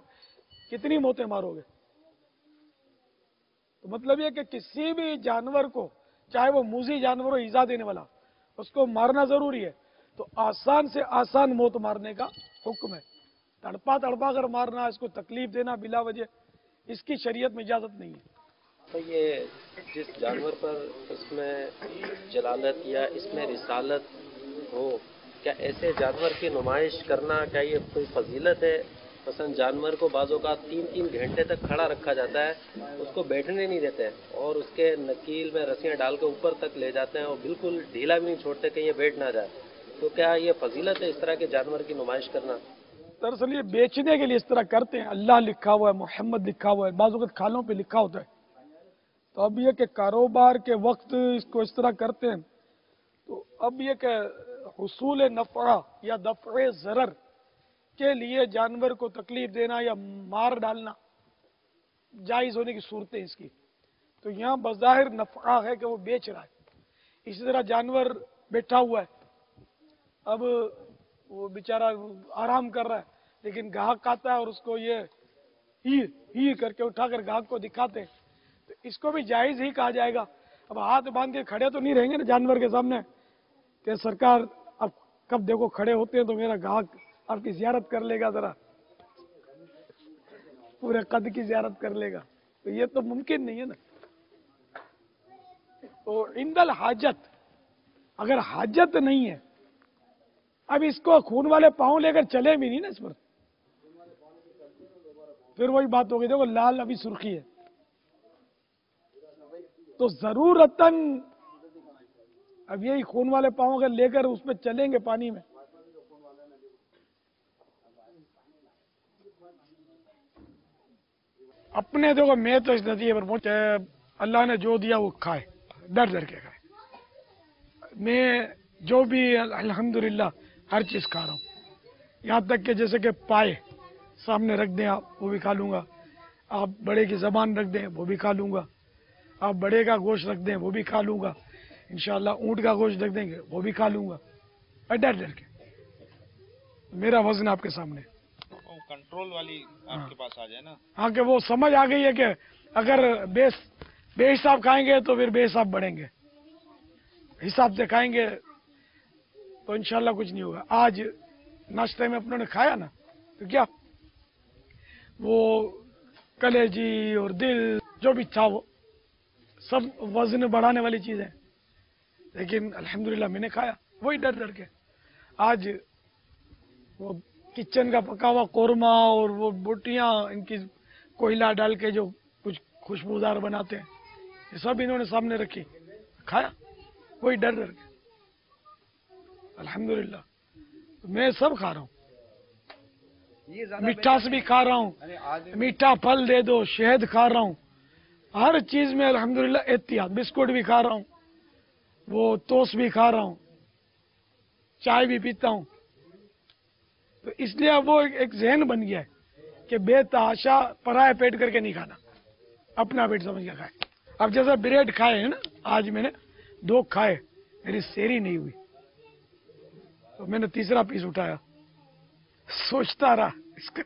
D: कितनी मौतें मारोगे। तो मतलब ये कि किसी भी जानवर को, चाहे वो मूजी जानवर हो, ईजा देने वाला, उसको मारना जरूरी है, तो आसान से आसान मौत मारने का हुक्म है। तड़पा तड़पा कर मारना, इसको तकलीफ देना बिला वजह, इसकी शरीयत में इजाजत नहीं है।
I: तो ये जिस जानवर पर इसमें जलालत या इसमें रिसालत हो, क्या ऐसे जानवर की नुमाइश करना, क्या ये कोई फजीलत है? मसलन जानवर को बाज़ों का 3-3 घंटे तक खड़ा रखा जाता है, उसको बैठने नहीं देते और उसके नकील में रस्सियाँ डाल के ऊपर तक ले जाते हैं और बिल्कुल ढीला भी नहीं छोड़ते कि ये बैठ ना जाए। तो क्या ये फजीलत है इस तरह के जानवर की नुमाइश करना?
D: दरअसल ये बेचने के लिए इस तरह करते हैं। अल्लाह लिखा हुआ है, मोहम्मद लिखा हुआ है, बाज़ वक़्त खालों पे लिखा होता है। तो अब ये कि कारोबार के वक्त इसको इस तरह करते हैं, तो अब ये कि हुसूल नफ़ा या दफ़े ज़रर के लिए जानवर को तकलीफ देना या मार डालना जायज़ होने की सूरतें इसकी। तो यहाँ बज़ाहिर नफ़ा है कि वो बेच रहा है। इसी तरह जानवर बैठा हुआ है, अब वो बेचारा आराम कर रहा है, लेकिन ग्राहक आता है और उसको ये ही करके उठाकर ग्राहक को दिखाते हैं, तो इसको भी जायज़ ही कहा जाएगा। अब हाथ बांध के खड़े तो नहीं रहेंगे ना जानवर के सामने कि सरकार अब कब देखो खड़े होते हैं तो मेरा ग्राहक आपकी ज़ियारत कर लेगा, ज़रा पूरे कद की ज़ियारत कर लेगा, तो ये तो मुमकिन नहीं है ना। तो इंदल हाजत, अगर हाजत नहीं है, अब इसको खून वाले पाँव लेकर चले भी नहीं ना इस पर, फिर वही बात होगी, देखो लाल अभी सुर्खी है, तो जरूरतन अब यही खून वाले पाँव अगर लेकर उस पर चलेंगे पानी में, अपने देखो मैं तो इस नतीजे पर पहुंचे, अल्लाह ने जो दिया वो खाए, डर डर के खाए। मैं जो भी अल्हम्दुलिल्लाह हर चीज खा रहा हूँ, यहाँ तक कि जैसे कि पाए सामने रख दें आप, वो भी खा लूंगा। आप बड़े की जबान रख दें, वो भी खा लूंगा। आप बड़े का गोश्त रख दें, वो भी खा लूंगा। इंशाल्लाह ऊँट का गोश्त रख देंगे, वो भी खा लूंगा, डर डर के। मेरा वजन आपके सामने,
J: कंट्रोल वाली आपके पास आ जाए ना।
D: हाँ, कि वो समझ आ गई है कि अगर बेहिसाब खाएंगे तो फिर बेहिसाब बढ़ेंगे, हिसाब से खाएंगे तो इंशाल्लाह कुछ नहीं होगा। आज नाश्ते में अपनों ने खाया ना, तो क्या वो कलेजी और दिल जो भी था वो सब वजन बढ़ाने वाली चीज है, लेकिन अल्हम्दुलिल्लाह मैंने खाया वही डर डर के। आज वो किचन का पका हुआ कोरमा और वो बोटियां इनकी कोयला डाल के जो कुछ खुशबूदार बनाते हैं, ये सब इन्होंने सामने रखी, खाया वही डर डर के। अल्हम्दुलिल्लाह मैं सब खा रहा हूँ, मिठास भी खा रहा हूँ, मीठा फल दे दो, शहद खा रहा हूँ, हर चीज में अल्हम्दुलिल्लाह एहतियात। बिस्कुट भी खा रहा हूँ, वो टोस्ट भी खा रहा हूँ, चाय भी पीता हूँ। तो इसलिए अब वो एक जहन बन गया है कि बेतहाशा पराया पेट करके नहीं खाना, अपना पेट समझ के खाए। अब जैसे ब्रेड खाए हैं ना, आज मैंने 2 खाए, मेरी सेरी नहीं हुई, तो मैंने तीसरा पीस उठाया, सोचता रहा इसका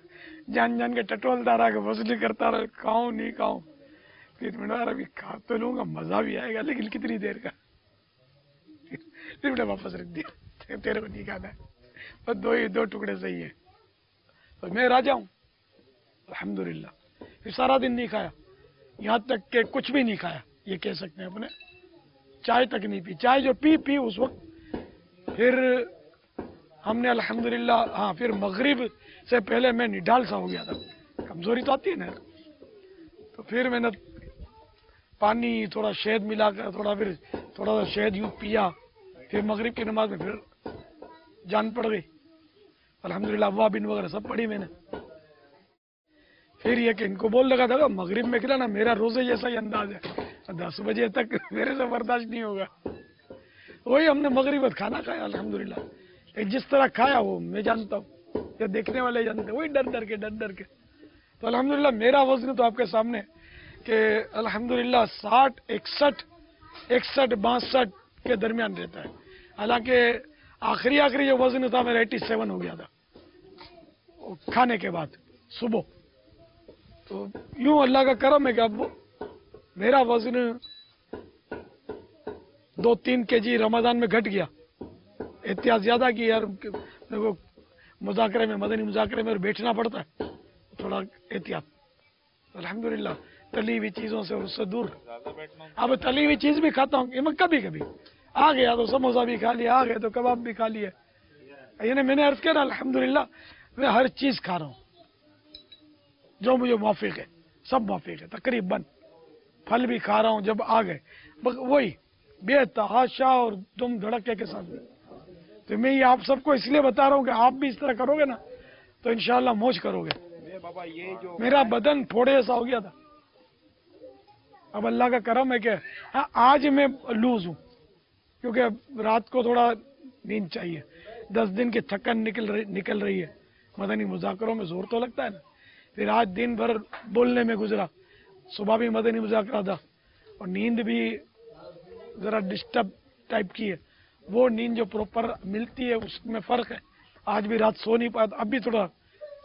D: जान जान के टटोलता रहा कि वसूली करता रहा, खाऊं नहीं खाऊं। फिर मैंने कहा अभी खा तो लूंगा, मजा भी आएगा, लेकिन कितनी देर का। फिर मैंने वापस रख दिया, तेरे को नहीं खाना है, बस दो टुकड़े सही है, तो मैं राजा हूं अल्हम्दुलिल्लाह। फिर सारा दिन नहीं खाया, यहां तक के कुछ भी नहीं खाया, ये कह सकते हैं अपने, चाय तक नहीं पी, चाय जो पी उस वक्त। फिर हमने अल्हम्दुलिल्लाह, हाँ, फिर मगरिब से पहले मैं निढाल सा हो गया था, कमजोरी तो आती है ना, तो फिर मैंने पानी थोड़ा शहद मिलाकर फिर थोड़ा सा शहद यूं पिया। फिर मगरिब की नमाज में फिर जान पड़ गई अल्हम्दुलिल्लाह, अव्वा बिन वगैरह सब पढ़ी मैंने। फिर ये कि इनको बोल लगा था मगरिब में खिलाना, मेरा रोजे जैसा ही अंदाज है, 10 बजे तक मेरे से बर्दाश्त नहीं होगा। वही हमने मगरिब खाना खाया अल्हम्दुलिल्लाह, जिस तरह खाया वो मैं जानता हूँ, ये देखने वाले जानते, वही डर डर के। तो अल्हम्दुलिल्लाह मेरा वजन तो आपके सामने कि अल्हम्दुलिल्लाह 60, 61, 62 के दरमियान रहता है। हालांकि आखिरी जो वजन था मेरा 87 हो गया था खाने के बाद सुबह। तो यूं अल्लाह का करम है कि अब मेरा वजन 2-3 केजी रमजान में घट गया। एहतियात ज्यादा की यार, देखो मुज़ाकरे में, मदनी मुज़ाकरे में बैठना पड़ता है, थोड़ा एहतियात। अल्हम्दुलिल्लाह तली हुई चीजों से और उससे दूर। अब तली हुई चीज भी खाता हूँ कभी कभी, आ गया तो समोसा भी खा लिया, आ गया तो कबाब भी खा लिया, यानी मैंने अर्ज किया ना अल्हम्दुलिल्लाह मैं हर चीज खा रहा हूँ जो मुझे मुवाफिक है, सब मुवाफिक है तकरीबन। फल भी खा रहा हूँ जब आ गए, बस वही बेतहाशा और तुम धड़के के साथ। तो मैं ये आप सबको इसलिए बता रहा हूँ कि आप भी इस तरह करोगे ना तो इंशाअल्लाह मौज करोगे।
J: बाबा ये जो
D: मेरा बदन फोड़े जैसा हो गया था, अब अल्लाह का करम है कि हाँ आज मैं लूज हूँ, क्योंकि रात को थोड़ा नींद चाहिए। 10 दिन की थकन निकल रही है, मदनी मुज़ाकरों में जोर तो लगता है ना। फिर आज दिन भर बोलने में गुजरा, सुबह भी मदनी मुज़ाकरा था और नींद भी जरा डिस्टर्ब टाइप की है। वो नींद जो प्रॉपर मिलती है उसमें फर्क है। आज भी रात सो नहीं पाया, अब भी थोड़ा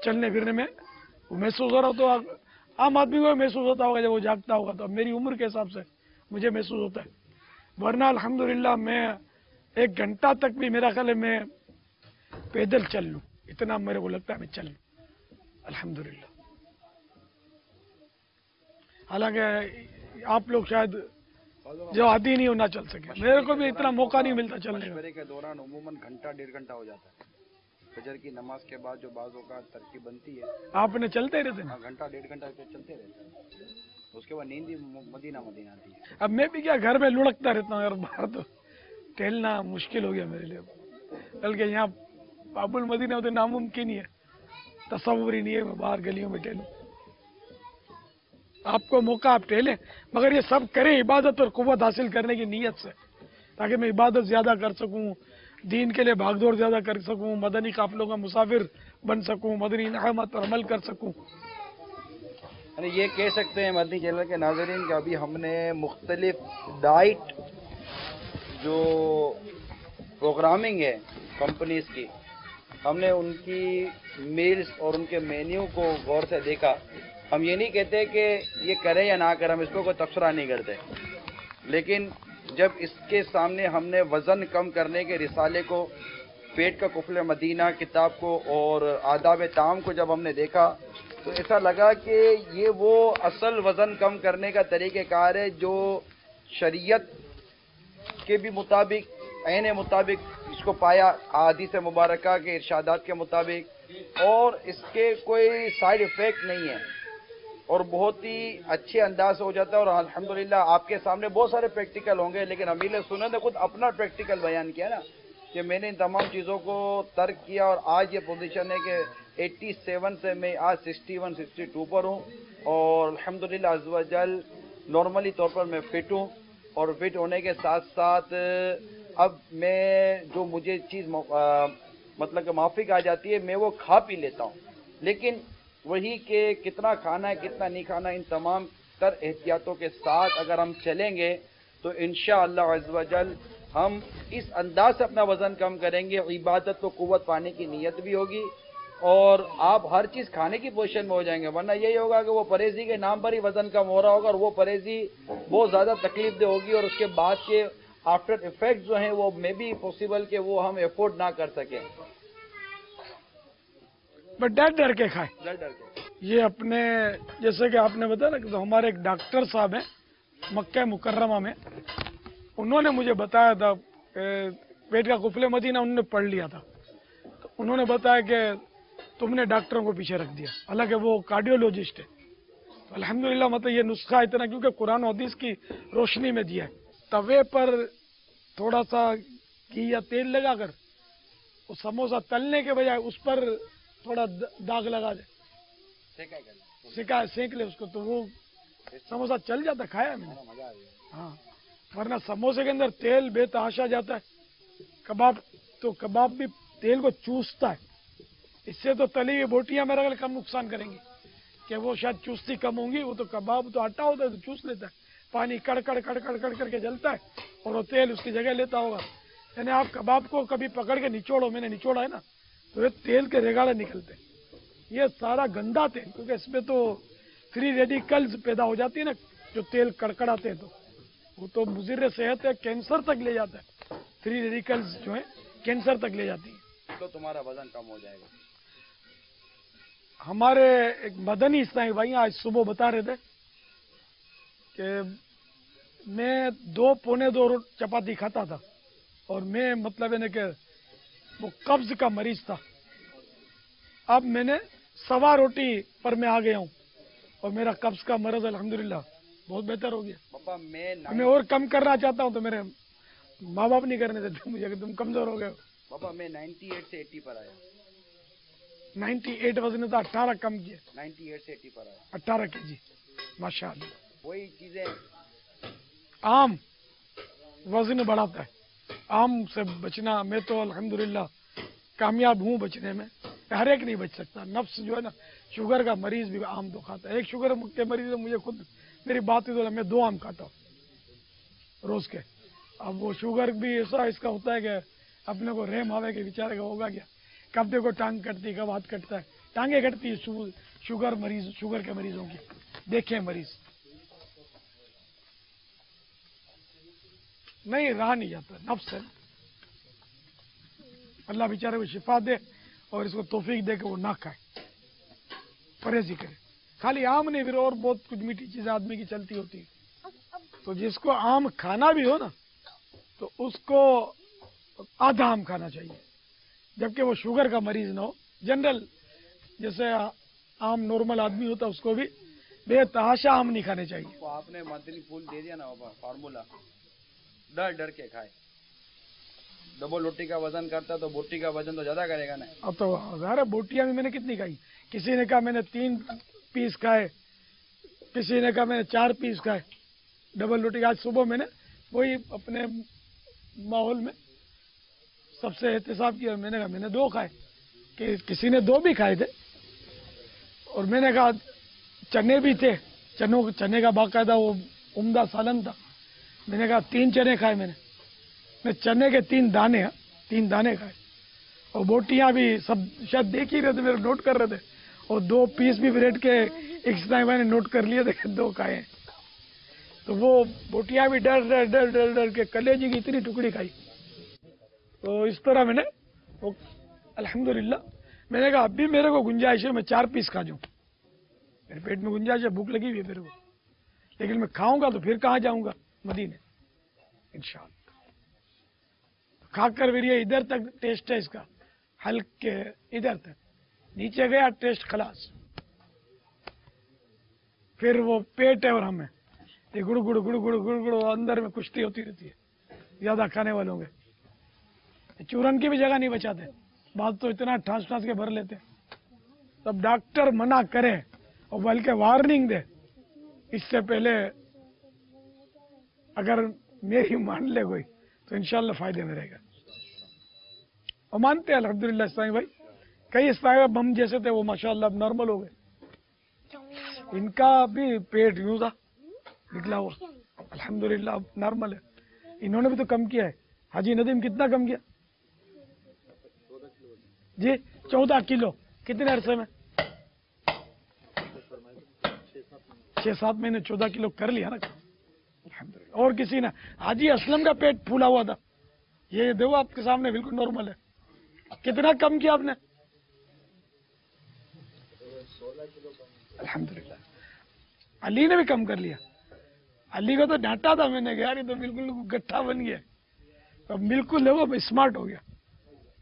D: चलने फिरने में महसूस हो रहा। तो आम आदमी को महसूस होता होगा जब वो जागता होगा, तो मेरी उम्र के हिसाब से मुझे महसूस होता है। वरना अल्हम्दुलिल्लाह मैं 1 घंटा तक भी मेरा ख्याल है मैं पैदल चल लूँ, इतना मेरे को लगता है मैं चल लूँ अल्हम्दुलिल्लाह। हालांकि आप लोग शायद जो आदि नहीं होना चल सके, मेरे को भी इतना मौका नहीं मिलता चलने का।
J: के दौरान उमूमन घंटा 1.5 घंटा हो जाता है। फजर की नमाज के बाद जो बाज़ों का तरकीब बनती है,
D: आपने चलते रहते हैं?
J: घंटा 1.5 घंटा चलते रहते हैं, उसके बाद नींद ही मदीना आती है।
D: अब मैं भी क्या घर में लुढ़कता रहता हूँ यार, बाहर तो टहलना मुश्किल हो गया मेरे लिए, बल्कि यहाँ बाबुल मदीना तो नामुमकिन ही है, तसव्वुर ही नहीं है मैं बाहर गलियों में टहलूं। आपको मौका आप टहलें, मगर ये सब करें इबादत और कुव्वत हासिल करने की नीयत से, ताकि मैं इबादत ज्यादा कर सकूं, दीन के लिए भागदौड़ ज्यादा कर सकूं, मदनी काफिलों का मुसाफिर बन सकूं, मदनी इनामत पर अमल कर सकूं।
J: यानी ये कह सकते हैं मदनी चैनल के नाज़रीन कि अभी हमने मुख्तलिफ डाइट जो प्रोग्रामिंग है कंपनीज की, हमने उनकी मील्स और उनके मेन्यू को गौर से देखा। हम ये नहीं कहते कि ये करें या ना करें, हम इसको कोई तबसरा नहीं करते, लेकिन जब इसके सामने हमने वज़न कम करने के रिसाले को, पेट का कुफल मदीना किताब को और आदाब ताम को जब हमने देखा, तो ऐसा लगा कि ये वो असल वज़न कम करने का तरीक़ेकार है जो शरीयत के भी मुताबिक, ऐन मुताबिक इसको पाया, हदीस मुबारका के इरशादात के मुताबिक, और इसके कोई साइड इफ़ेक्ट नहीं है और बहुत ही अच्छे अंदाज से हो जाता है। और अल्हम्दुलिल्लाह आपके सामने बहुत सारे प्रैक्टिकल होंगे, लेकिन अमीर सुन्नत ने खुद अपना प्रैक्टिकल बयान किया ना कि मैंने इन तमाम चीज़ों को तर्क किया और आज ये पोजीशन है कि 87 से मैं आज 61, 62 पर हूँ और अल्हम्दुलिल्लाह अज़्ज़ व जल नॉर्मली तौर पर मैं फिट हूँ। और फिट होने के साथ साथ अब मैं जो मुझे चीज़ मतलब कि माफिक आ जाती है मैं वो खा पी लेता हूँ, लेकिन वही कि कितना खाना है कितना नहीं खाना, इन तमाम तर एहतियातों के साथ अगर हम चलेंगे तो इंशाअल्लाह अज़्ज़ व जल हम इस अंदाज से अपना वज़न कम करेंगे। इबादत को कुव्वत पाने की नीयत भी होगी اور آپ ہر چیز کھانے کی پوزیشن میں ہو جائیں گے، ورنہ یہی ہوگا کہ وہ پرہیزی کے نام پر ہی وزن کم ہو رہا ہوگا اور وہ پرہیزی بہت زیادہ تکلیف دہ ہوگی، اور اس کے بعد کے آفٹر افیکٹ جو ہیں وہ میں بھی پاسبل کہ وہ ہم افورڈ نہ کر سکیں.
D: بٹ ڈر ڈر کے کھائیں.
J: ڈر ڈر کے
D: یہ اپنے جیسے کہ آپ نے بتایا نا کہ ہمارے ایک ڈاکٹر صاحب ہیں مکہ مکرمہ میں، انہوں نے مجھے بتایا تھا پیٹ کا قفل مدینہ انہوں نے پڑھ لیا تھا، تو انہوں نے بتایا کہ تم نے ڈاکٹروں کو پیچھے رکھ دیا، حالانکہ وہ کارڈیولوجسٹ ہے. تو الحمدللہ مطلب یہ نسخہ اتنا کیونکہ قرآن و حدیث کی روشنی میں دیا ہے. توے پر تھوڑا سا گھی یا تیل لگا کر وہ سموسہ تلنے کے بجائے اس پر تھوڑا داغ لگا دے، سینک لے اس کو، تو وہ سموسہ چل جاتا. کھایا میں نے. ہاں، ورنہ سموسے کے اندر تیل بے تحاشا جاتا ہے. کباب تو کباب بھی تیل کو چوستا ہے. اس سے تو تلی ہوئی بوٹیاں میرا خیال کم نقصان کریں گی کہ وہ شاید چوستی کم ہوں گی. وہ تو کباب تو آٹا ہوتا ہے تو چوس لیتا ہے، پانی کڑ کڑ کڑ کڑ کڑ کر کے جلتا ہے اور وہ تیل اس کی جگہ لیتا ہوگا. یعنی آپ کباب کو کبھی پکڑ کے نچوڑو، میں نے نچوڑا ہے نا، تو یہ تیل کے ریگاڑے نکلتے ہیں. یہ سارا گندا تیل، کیونکہ اس میں تو فری ریڈیکلز پیدا ہو جاتی ہے نا جو تیل کڑکڑاتے ہیں، تو وہ تو مضر صحت ہے، کینسر تک لے جاتا ہے. فری ریڈیکلز جو ہیں کینسر تک لے جاتی ہیں.
J: تو تمہارا وزن کم ہو جائے گا.
D: ہمارے ایک مدنی اسلامی بھائی آج صبح بتا رہے تھے کہ میں 2 پونے 2 چپاتی کھاتا تھا اور میں مطلب ہے کہ وہ قبض کا مریض تھا. اب میں نے 1.25 روٹی پر میں آ گیا ہوں اور میرا قبض کا مرض الحمدللہ بہت بہتر ہو گیا.
J: پاپا
D: میں اور کم کرنا چاہتا ہوں تو میرے ماں باپ نہیں کرنے دیتے مجھے کہ تم کمزور ہو گئے ہو.
J: پاپا میں 98 سے 80 پر آیا.
D: 98 وزن تھا، 18 کم کیا.
J: 98 سے 80 پر آیا.
D: 18 کے جی، ماشاء اللہ.
J: وہی چیزیں
D: عام وزن بڑھاتا ہے، عام سے بچنا. میں تو الحمدللہ کامیاب ہوں بچنے میں. ہر ایک نہیں بچ سکتا. نفس جو ہے نا، شوگر کا مریض بھی آم تو کھاتا ہے. ایک شوگر کے مریض ہے، مجھے خود میری بات ہی تو میں 2 آم کھاتا ہوں روز کے. اب وہ شوگر بھی ایسا اس کا ہوتا ہے کہ اپنے کو رحم آوے کہ بیچارے کا ہوگا کیا، کب دیکھو ٹانگ کٹتی، کب ہاتھ کٹتا ہے. ٹانگیں کٹتی ہے شوگر کے مریضوں کی. دیکھیں مریض نہیں رہا نہیں جاتا. نفس ہے، اللہ بیچارے کو شفا دے اور اس کو توفیق دے کہ وہ نہ کھائے، پرہیزی کرے. خالی آم نہیں، پھر اور بہت کچھ میٹھی چیزیں آدمی کی چلتی ہوتی ہے. تو جس کو آم کھانا بھی ہو نا تو اس کو آدھا آم کھانا چاہیے، جبکہ وہ شوگر کا مریض نہ ہو. جنرل جیسے عام نارمل آدمی ہوتا اس کو بھی بے تحاشا آم نہیں کھانے چاہیے.
J: تو آپ نے مدنی پھول دے دیا نا بابا، فارمولا ڈر ڈر کے کھائے. ڈبل روٹی کا وزن کرتا تو بوٹی کا وزن تو زیادہ کرے گا نا.
D: اب تو ظاہر ہے بوٹیاں بھی میں نے کتنی کھائی. کسی نے کہا میں نے 3 پیس کھائے، کسی نے کہا میں نے 4 پیس کھائے ڈبل روٹی. آج صبح میں نے وہی اپنے ماحول میں سب سے احتساب کیا. میں نے کہا میں نے 2 کھائے، کہ کسی نے 2 بھی کھائے تھے. اور میں نے کہا چنے بھی تھے، چنے کا باقاعدہ وہ عمدہ سالن تھا. میں نے کہا 3 چنے کھائے میں نے چنے کے 3 دانے 3 دانے کھائے. اور بوٹیاں بھی سب شاید دیکھ ہی رہے تھے، میرے نوٹ کر رہے تھے. اور 2 پیس بھی بریڈ کے ایک میں نے نوٹ کر لیے تھے کہ 2 کھائے. تو وہ بوٹیاں بھی ڈر ڈر ڈر ڈر ڈر کے کلیجی کی اتنی ٹکڑی کھائی. تو اس طرح میں نے الحمدللہ میں نے کہا اب بھی میرے کو گنجائش ہے میں 4 پیس کھا جاؤں. میرے پیٹ میں گنجائش ہے، بھوک لگی ہوئی ہے میرے کو، لیکن میں کھاؤں گا تو پھر کہاں جاؤں گا؟ مدینے انشاءاللہ. کھا کر پھر یہ ادھر تک ٹیسٹ ہے اس کا، ہلکے ادھر تک، نیچے گیا ٹیسٹ خلاص. پھر وہ پیٹ ہے اور ہمیں یہ گڑ گڑ گڑ گڑ گڑ گڑ اندر میں کشتی ہوتی رہتی ہے زیادہ کھانے والوں کے. چورن کی بھی جگہ نہیں بچاتے، بات تو اتنا ٹھانس ٹھانس کے بھر لیتے. تب ڈاکٹر منع کرے اور بلکہ وارننگ دے اس سے پہلے اگر میری مان لے کوئی تو انشاءاللہ فائدے میں رہے گا. اور مانتے ہیں الحمدللہ اسلامی بھائی. کئی اسلامی بھائی ہم جیسے تھے وہ ماشاءاللہ اب نارمل ہو گئے. ان کا بھی پیٹ یوں تھا نکلا ہوا، الحمدللہ اب نارمل ہے. انہوں نے بھی تو کم کیا ہے. حاجی ندیم کتنا کم کیا جی؟ 14 کلو. कितने अरसे में? 6-7 महीने 14 किलो कर लिया ना। अल्हम्दुलिल्लाह। और किसी ने? हाजी असलम का पेट फूला हुआ था, ये देखो आपके सामने बिल्कुल नॉर्मल है। कितना कम किया आपने?
I: 16 किलो कम।
D: अल्हम्दुलिल्लाह। अली ने भी कम कर लिया। अली को तो डांटा था मैंने, यार ये तो बिल्कुल गट्ठा बन गया, तो बिल्कुल देखो स्मार्ट हो गया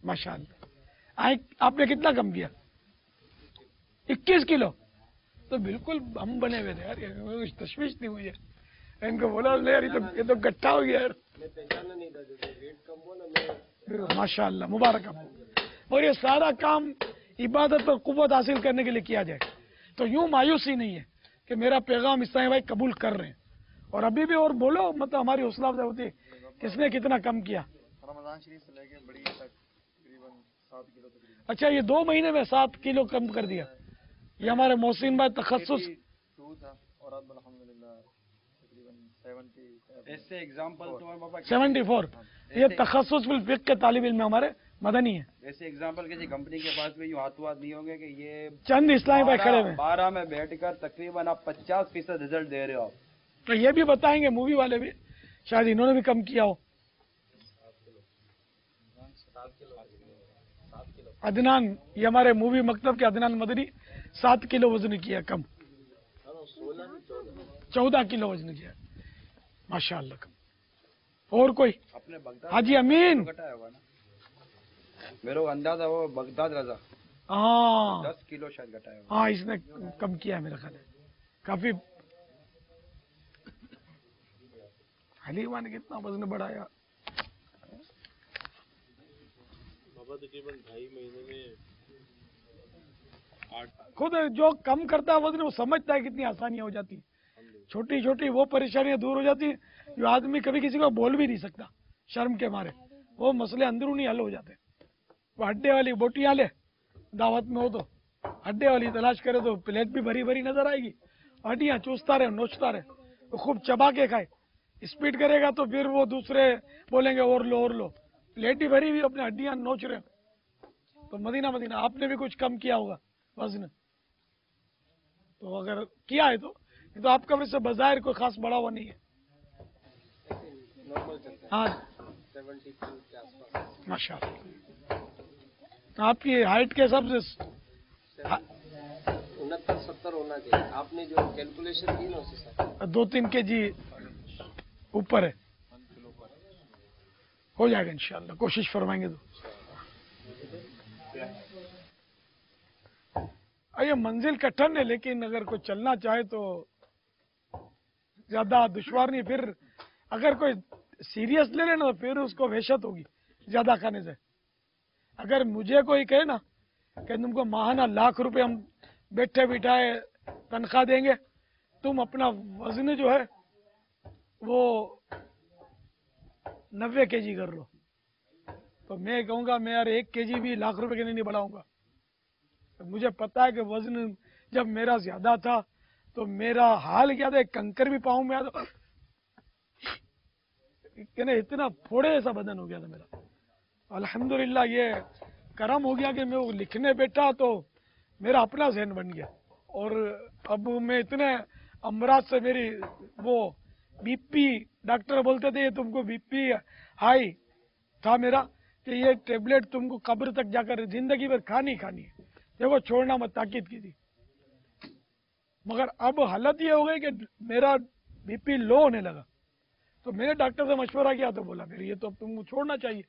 D: माशाअल्लाह। आपने कितना कम किया? 21 किलो। तो बिल्कुल हम बने हुए थे यार, कुछ तशवीश नहीं मुझे। इनको बोला यार ये तो गट्ठा हो गया यार।
I: मैं पहचाना नहीं था, जैसे वेट कम हुआ ना मैं।
D: माशाअल्लाह, मुबारक आपको। और ये सारा काम इबादत और कुव्वत हासिल करने के लिए किया जाए, तो यूं मायूसी नहीं है कि मेरा पैगाम इस्लामी भाई कबूल कर रहे हैं। और अभी भी और बोलो, मतलब हमारी हौसला अफजाई होती है किसने कितना कम किया।
J: रमजान शरीफ से लेके बड़ी तक तकरीबन 7 किलो तकरीबन।
D: अच्छा, ये 2 महीने में 7 किलो कम कर दिया। ये हमारे मोहसिन भाई तखस्सुस
J: था और अब अल्हम्दुलिल्लाह तकरीबन 70। ऐसे एग्जांपल तो है बाबा
D: 74। ये तखस्सुस फिल फिक्र के तालिब इल्म हमारे मदनी है।
J: ऐसे एग्जांपल किसी कंपनी के पास में यूं हाथों हाथ नहीं होंगे कि ये
D: चंद इस्लामी भाई खड़े हुए
J: 12 में बैठकर तकरीबन आप 50% रिजल्ट दे रहे हो आप।
D: तो ये भी बताएंगे मूवी वाले भी, शायद इन्होंने भी कम किया हो। अदनान, ये हमारे मूवी मकतब के अदनान मदनी 7 किलो वजन किया कम, 14 किलो वजन किया माशाअल्लाह कम। और कोई?
J: अपने
D: हाजी अमीन
J: घटाया होगा ना, मेरे को अंदाजा वो बगदाद रजा।
D: हाँ
J: 10 किलो शायद घटाया होगा।
D: हाँ, इसने कम किया है मेरा ख्याल है काफी। हलीमा ने कितना वजन बढ़ाया?
H: बाबा तकरीबन 2.5 महीने में 8।
D: खुद जो कम करता है वजन, वो समझता है कितनी आसानियां हो जाती है। छोटी छोटी वो परेशानियां दूर हो जाती हैं जो आदमी कभी किसी को बोल भी नहीं सकता शर्म के मारे। वो मसले अंदरूनी हल हो जाते हैं। वो हड्डे वाली बोटियां ले, दावत में हो तो हड्डे वाली तलाश करे तो प्लेट भी भरी भरी नजर आएगी। हड्डियां चूसता रहे, नोचता रहे, वो खूब चबा के खाए। स्पीड करेगा तो फिर वो दूसरे बोलेंगे और लो और लो। प्लेट ही भरी हुई, अपने हड्डियां नोच रहे। तो मदीना मदीना आपने भी कुछ कम किया होगा वजन, तो अगर किया है तो ये तो आपका वैसे बाजार कोई खास बढ़ा हुआ नहीं है।
I: नॉर्मल चलता है।
D: हाँ
I: 72 के आसपास।
D: माशाअल्लाह। आपकी हाइट के हिसाब से
I: 69-70 होना चाहिए। आपने जो कैलकुलेशन की ना उस हिसाब से
D: 2-3 kg ऊपर है, हो जाएगा इंशाअल्लाह, कोशिश फरमाएंगे तो। ये मंजिल कठिन है, लेकिन अगर कोई चलना चाहे तो ज्यादा दुश्वार नहीं। फिर अगर कोई सीरियस ले लेना तो फिर उसको वहशत होगी ज्यादा खाने से। अगर मुझे कोई कहे ना कि तुमको माहाना लाख रुपए हम बैठे बिठाए तनख्वाह देंगे, तुम अपना वजन जो है वो 90 kg कर लो, तो मैं कहूँगा मैं यार 1 kg भी लाख रुपए के लिए नहीं बढ़ाऊंगा। मुझे पता है कि वजन जब मेरा ज्यादा था तो मेरा हाल क्या था, एक कंकर भी पाऊं में तो इतना फोड़े जैसा बदन हो गया था मेरा। अल्हम्दुलिल्लाह ये करम हो गया कि मैं वो लिखने बैठा तो मेरा अपना जहन बन गया। और अब मैं इतने अमराज से मेरी वो बीपी, डॉक्टर बोलते थे ये तुमको बीपी हाई था मेरा, कि ये टेबलेट तुमको कब्र तक जाकर जिंदगी भर खानी खानी है, देखो छोड़ना मत, ताकीद की थी। मगर अब हालत ये हो गई कि मेरा बीपी लो होने लगा, तो मैंने डॉक्टर से मशवरा किया तो बोला फिर ये तो तुमको छोड़ना चाहिए।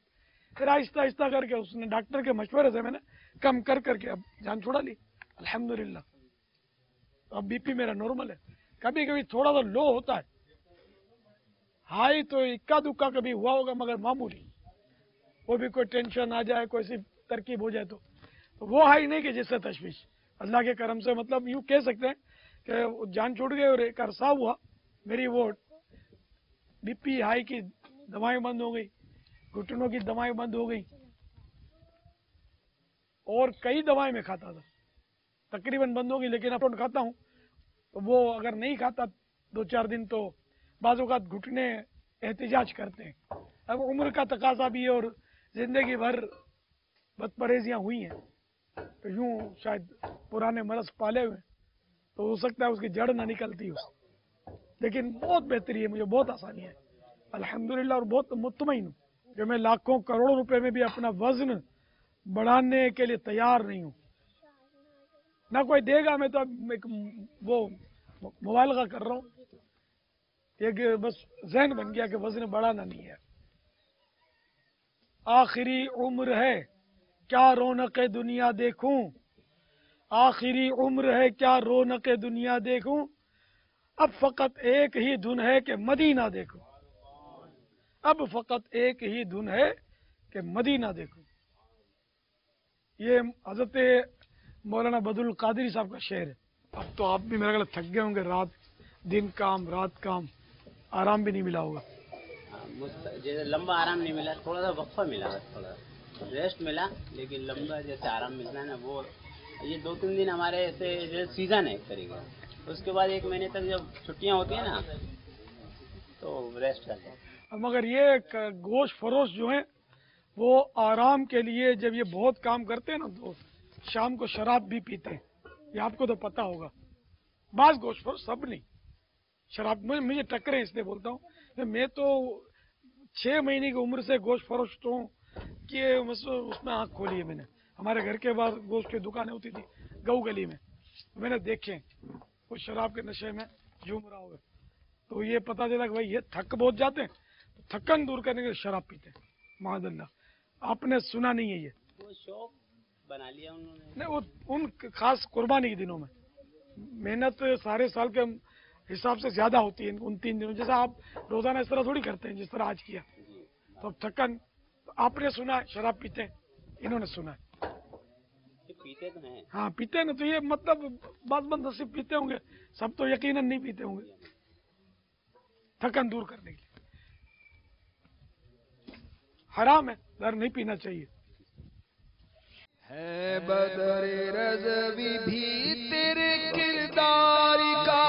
D: फिर आहिस्ता आहिस्ता करके उसने डॉक्टर के मशवरे से मैंने कम कर करके अब जान छोड़ा ली अल्हम्दुलिल्लाह। तो अब बीपी मेरा नॉर्मल है। कभी कभी थोड़ा सा लो होता है, हाई तो इक्का दुक्का कभी हुआ होगा मगर मामूली, वो भी कोई टेंशन आ जाए, कोई सी तरकीब हो जाए तो वो हाई नहीं कि जिससे तशवीश। अल्लाह के करम से मतलब यूँ कह सकते हैं कि जान छूट गई और एक अरसा हुआ मेरी वो बीपी हाई की दवाएं बंद हो गई, घुटनों की दवाएं बंद हो गई, और कई दवाएं मैं खाता था, तकरीबन बंद हो गई। लेकिन अब खाता हूँ तो वो अगर नहीं खाता 2-4 दिन तो बाज़ औक़ात घुटने एहतिजाज करते हैं। अब उम्र का तकाजा भी है और जिंदगी भर बदपरहेजियाँ हुई हैं, तो यूं शायद पुराने मरज पाले हुए तो हो सकता है उसकी जड़ ना निकलती हो, लेकिन बहुत बेहतरी है, मुझे बहुत आसानी है अल्हम्दुलिल्लाह, और बहुत मुतमईन हूँ कि मैं लाखों करोड़ों रुपए में भी अपना वजन बढ़ाने के लिए तैयार नहीं हूँ। ना कोई देगा, मैं तो अब एक वो मुबालगा कर रहा हूँ, एक बस जहन बन गया कि वजन बढ़ाना नहीं है। आखिरी उम्र है क्या रौनक दुनिया देखूं, आखिरी उम्र है क्या रौनक दुनिया देखूं, अब फकत एक ही धुन है कि मदीना देखूं, अब फकत एक ही धुन है कि मदीना देखूं। ये हजरत मौलाना बदरुल कादरी साहब का शेर है। अब तो आप भी मेरे ख्याल थक गए होंगे, रात दिन काम रात काम, आराम भी नहीं मिला होगा।
G: जैसे लंबा आराम नहीं मिला, थोड़ा सा वक्फा मिला, बस थोड़ा रेस्ट मिला, लेकिन लंबा जैसे आराम मिलता है ना वो, ये 2-3 दिन हमारे ऐसे जैसे सीजन है एक तरीके का, उसके बाद 1 महीने तक जब छुट्टियां होती है ना तो रेस्ट करते हैं।
D: अब मगर ये गोश्त फरोश जो है वो आराम के लिए जब ये बहुत काम करते हैं ना तो शाम को शराब भी पीते हैं, ये आपको तो पता होगा। बाज गोश्त फरोश, सब नहीं, शराब मुझे टक्करे इसलिए बोलता हूँ, मैं तो 6 महीने की उम्र से गोश्त फरोश तो हूँ कि उसमें आँख खोली है मैंने। हमारे घर के बाहर गोश्त की दुकानें होती थी गऊ गली में, मैंने देखे वो शराब के नशे में झूम रहा होगा, तो ये पता चला कि भाई ये थक बहुत जाते हैं, तो थकन दूर करने के लिए शराब पीते हैं। मादल्ला, आपने सुना नहीं है ये,
G: वो शौक बना लिया उन्होंने।
D: नहीं, वो उन खास कुर्बानी के दिनों में मेहनत सारे साल के हिसाब से ज्यादा होती है उन 3 दिनों। जैसा आप रोजाना इस तरह थोड़ी करते हैं जिस तरह आज किया, तो अब थकन, तो आपने सुना है शराब पीते हैं, इन्होंने सुना है
G: पीते तो हैं।
D: हाँ पीते हैं ना, तो ये मतलब बात नसीब पीते होंगे, सब तो यकीनन नहीं पीते होंगे, थकन दूर करने के लिए। हराम है, दर नहीं पीना चाहिए।
A: है बदर रज़वी भी तेरे किरदार का,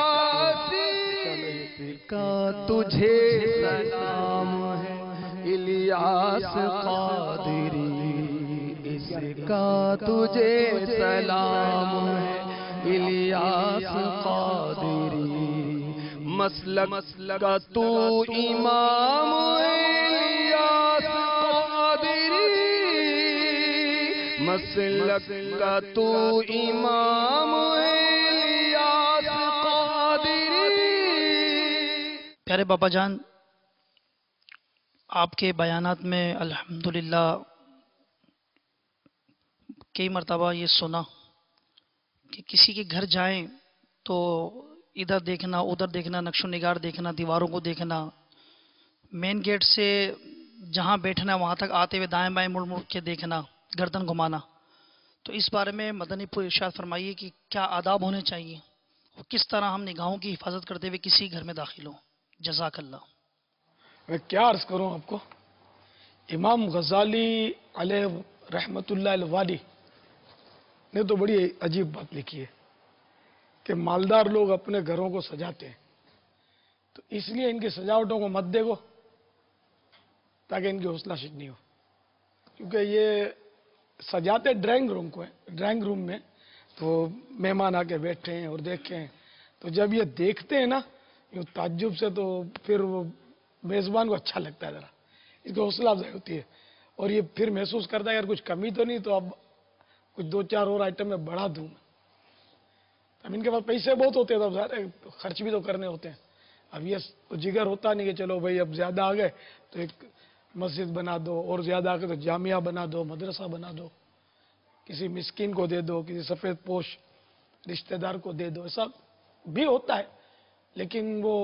A: इसका तुझे सलाम है इलियास कादरी, इसका तुझे सलाम है इलियास कादरी, मसलक का तू इमाम इलियास कादरी, मसलक का तू इमाम इलियास कादरी।
B: प्यारे बाबा जान, आपके बयानात में अल्हम्दुलिल्लाह कई मरतबा ये सुना कि किसी के घर जाएं तो इधर देखना उधर देखना, नक्शो निगार देखना, दीवारों को देखना, मेन गेट से जहां बैठना वहां तक आते हुए दाएं बाएं मुड़ मुड़ के देखना, गर्दन घुमाना। तो इस बारे में मदनी पुर इरशाद फरमाइए कि क्या आदाब होने चाहिए और किस तरह हम निगाहों की हिफाजत करते हुए किसी घर में दाखिल हों। जज़ाकल्लाह।
D: मैं क्या अर्ज करूं आपको, इमाम गजाली अलैह रहमतुल्लाह अलवाली ने तो बड़ी अजीब बात लिखी है कि मालदार लोग अपने घरों को सजाते हैं, तो इसलिए इनकी सजावटों को मत देखो ताकि इनकी हौसला शिकनी हो, क्योंकि ये सजाते ड्राइंग रूम को है, ड्राइंग रूम में तो मेहमान आके बैठे हैं और देखे हैं, तो जब ये देखते हैं ना यूँ ताज्जुब से, तो फिर वो मेज़बान को अच्छा लगता है, ज़रा इसकी हौसला अफजाई होती है, और ये फिर महसूस करता है यार कुछ कमी तो नहीं, तो अब कुछ 2-4 और आइटम में बढ़ा दूँ। अब इनके पास पैसे बहुत होते हैं, तो अब ज़्यादा खर्च भी तो करने होते हैं। अब ये तो जिगर होता नहीं कि चलो भाई अब ज़्यादा आ गए तो एक मस्जिद बना दो, और ज़्यादा आ गए तो जामिया बना दो, मदरसा बना दो, किसी मिस्किन को दे दो, किसी सफ़ेद पोश रिश्तेदार को दे दो, ऐसा भी होता है। लेकिन वो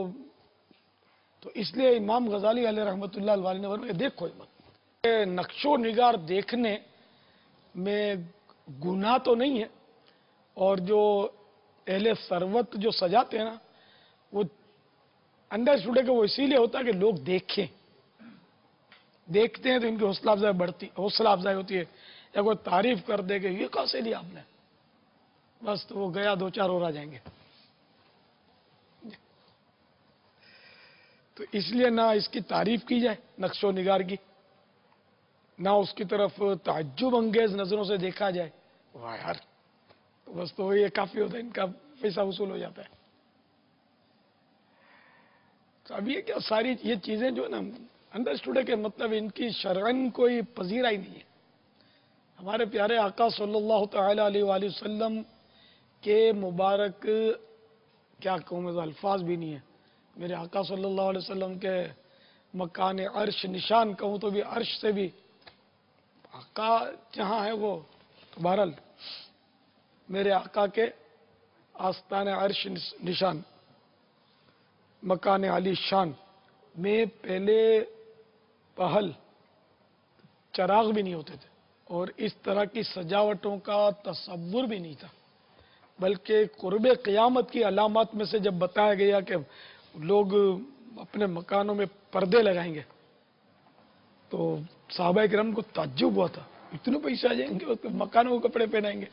D: तो इसलिए इमाम गजाली अलैह रहमतुल्लाह अलैह ने फरमाया देखो मत, नक्शो निगार देखने में गुनाह तो नहीं है, और जो अहले सरवत जो सजाते हैं ना वो अंडरस्टूड है कि वो इसीलिए होता है कि लोग देखें, देखते हैं तो इनकी हौसला अफजाई होती है, या कोई तारीफ कर दे कि ये कहाँ से लिया आपने, बस तो वो गया 2-4 और आ जाएंगे। तो इसलिए ना इसकी तारीफ की जाए नक्शो निगार की, ना उसकी तरफ ताज्जुब अंगेज नजरों से देखा जाए, वाह यार, तो बस तो ये काफी होता है, इनका पैसा वसूल हो जाता है। तो अब ये क्या सारी ये चीजें जो है ना अंडरस्टूड है कि मतलब इनकी शरअन कोई पजीरा ही नहीं है। हमारे प्यारे आका सल्लल्लाहु तआला अलैहि वसल्लम के मुबारक, क्या कहूँ मैं, तो अल्फाज भी नहीं है। मेरे आका सल्लल्लाहु अलैहि वसल्लम के मकान अर्श निशान कहूँ तो भी अर्श से भी आका जहाँ है वो, तो बहरहाल मेरे आका के आस्तान अर्श निशान मकान आली शान में पहले पहल चराग भी नहीं होते थे और इस तरह की सजावटों का तसव्वुर भी नहीं था, बल्कि कुर्बे क़यामत की अलामत में से जब बताया गया कि लोग अपने मकानों में पर्दे लगाएंगे तो सहाबा किराम को ताज्जुब हुआ था, इतने पैसे आ जाएंगे तो मकानों को कपड़े पहनाएंगे।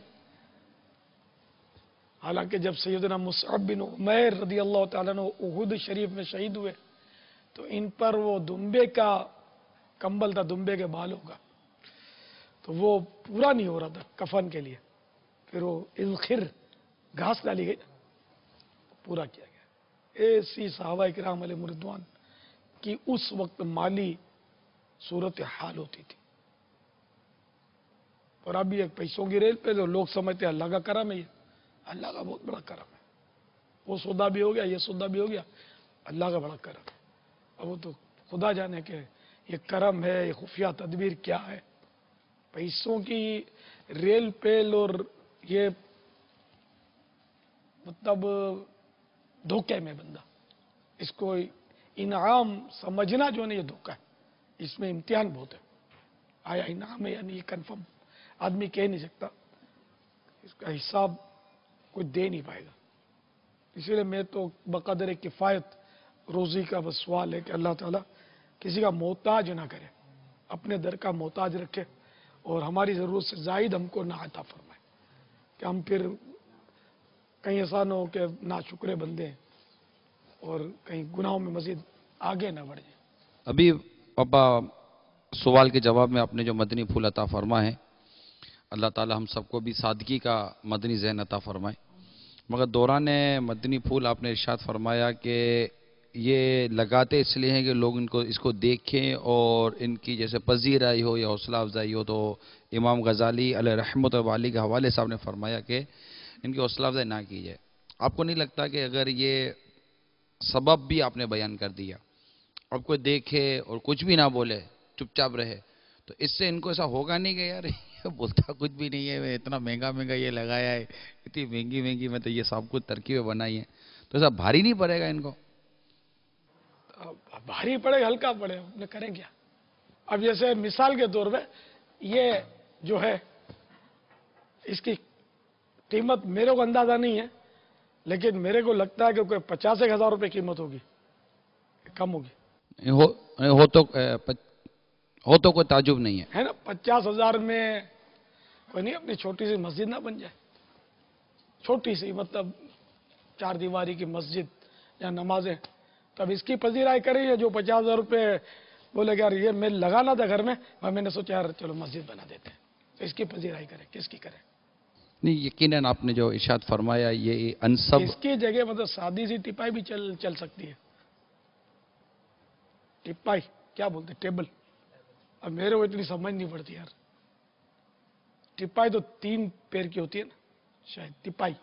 D: हालांकि जब सैयदना मुसअब बिन उमैर रदियल्लाहु ताला अन्हु उहुद शरीफ में शहीद हुए तो इन पर वो दुम्बे का कंबल था, दुम्बे के बालों का, तो वो पूरा नहीं हो रहा था कफन के लिए, फिर वो इज़खिर घास डाली गई, पूरा किया गया। ऐसी सहाबा किराम अलैहिम रिदवान की उस वक्त माली सूरत हाल होती थी। और अभी एक पैसों की रेल पे जो लोग समझते हैं अल्लाह का करम है, ये अल्लाह का बहुत बड़ा करम है, वो सौदा भी हो गया, ये सौदा भी हो गया, अल्लाह का बड़ा करम है। अब वो तो खुदा जाने के ये करम है, ये खुफिया तदबीर क्या है। पैसों की रेल पेल और ये मतलब धोखे में बंदा, इसको इनाम समझना जो है ये धोखा है, इसमें इम्तिहान बहुत है। आया इनाम है यानी ये कन्फर्म आदमी कह नहीं सकता, इसका हिसाब कोई दे नहीं पाएगा। इसीलिए मैं तो बकदर किफ़ायत रोज़ी का बस सवाल है कि अल्लाह ताला किसी का मोहताज ना करे, अपने दर का मोहताज रखे और हमारी ज़रूरत से ज़ायद हमको ना अता फरमाए कि हम फिर कहीं ऐसा न हो कि ना शुक्रे बंदे हैं और कहीं गुनाहों में मज़ीद आगे ना बढ़ जाए।
F: अभी पापा सवाल के जवाब में आपने जो मदनी फूल अता फरमा है, अल्लाह ताला हम सबको भी सादगी का मदनी ज़हन अता फरमाए। मगर दौरान मदनी फूल आपने इरशाद फरमाया कि ये लगाते इसलिए हैं कि लोग इनको इसको देखें और इनकी जैसे पजीराई हो या हौसला अफजाई हो। तो इमाम गज़ाली अलैहि रहमत वाली के हवाले से आपने फरमाया कि इनकी हौसला अफजाई ना की जाए। आपको नहीं लगता कि अगर ये सबब भी आपने बयान कर दिया, अब कोई देखे और कुछ भी ना बोले, चुपचाप रहे, तो इससे इनको ऐसा होगा नहीं कि यार ये बोलता कुछ भी नहीं है, इतना महंगा महंगा ये लगाया है, इतनी महंगी महंगी में तो ये सब कुछ तरकीबें बनाई हैं, तो ऐसा भारी नहीं पड़ेगा इनको?
D: भारी पड़े हल्का पड़े, अपने करें क्या। अब जैसे मिसाल के तौर पे ये जो है इसकी कीमत मेरे को अंदाजा नहीं है, लेकिन मेरे को लगता है कि कोई 50,000 रुपये कीमत होगी, कम होगी।
F: हो तो कोई ताजुब नहीं है
D: ना। 50,000 में कोई नहीं, अपनी छोटी सी मस्जिद ना बन जाए, छोटी सी मतलब 4 दीवारी की मस्जिद या नमाजें, तब इसकी पजीराई करें। जो 50,000 रुपये बोले यार ये मैं लगाना था घर में, मैंने सोचा यार चलो मस्जिद बना देते हैं, तो इसकी पजीराई करें, किसकी करें?
F: नहीं, यकीनन आपने जो इरशाद फरमाया ये अनसब,
D: इसकी जगह मतलब सादी सी टिपाई भी चल सकती है। टिपाई क्या बोलते, टेबल। अब मेरे को इतनी समझ नहीं पड़ती यार, टिपाई तो 3 पैर की होती है ना शायद, टिपाई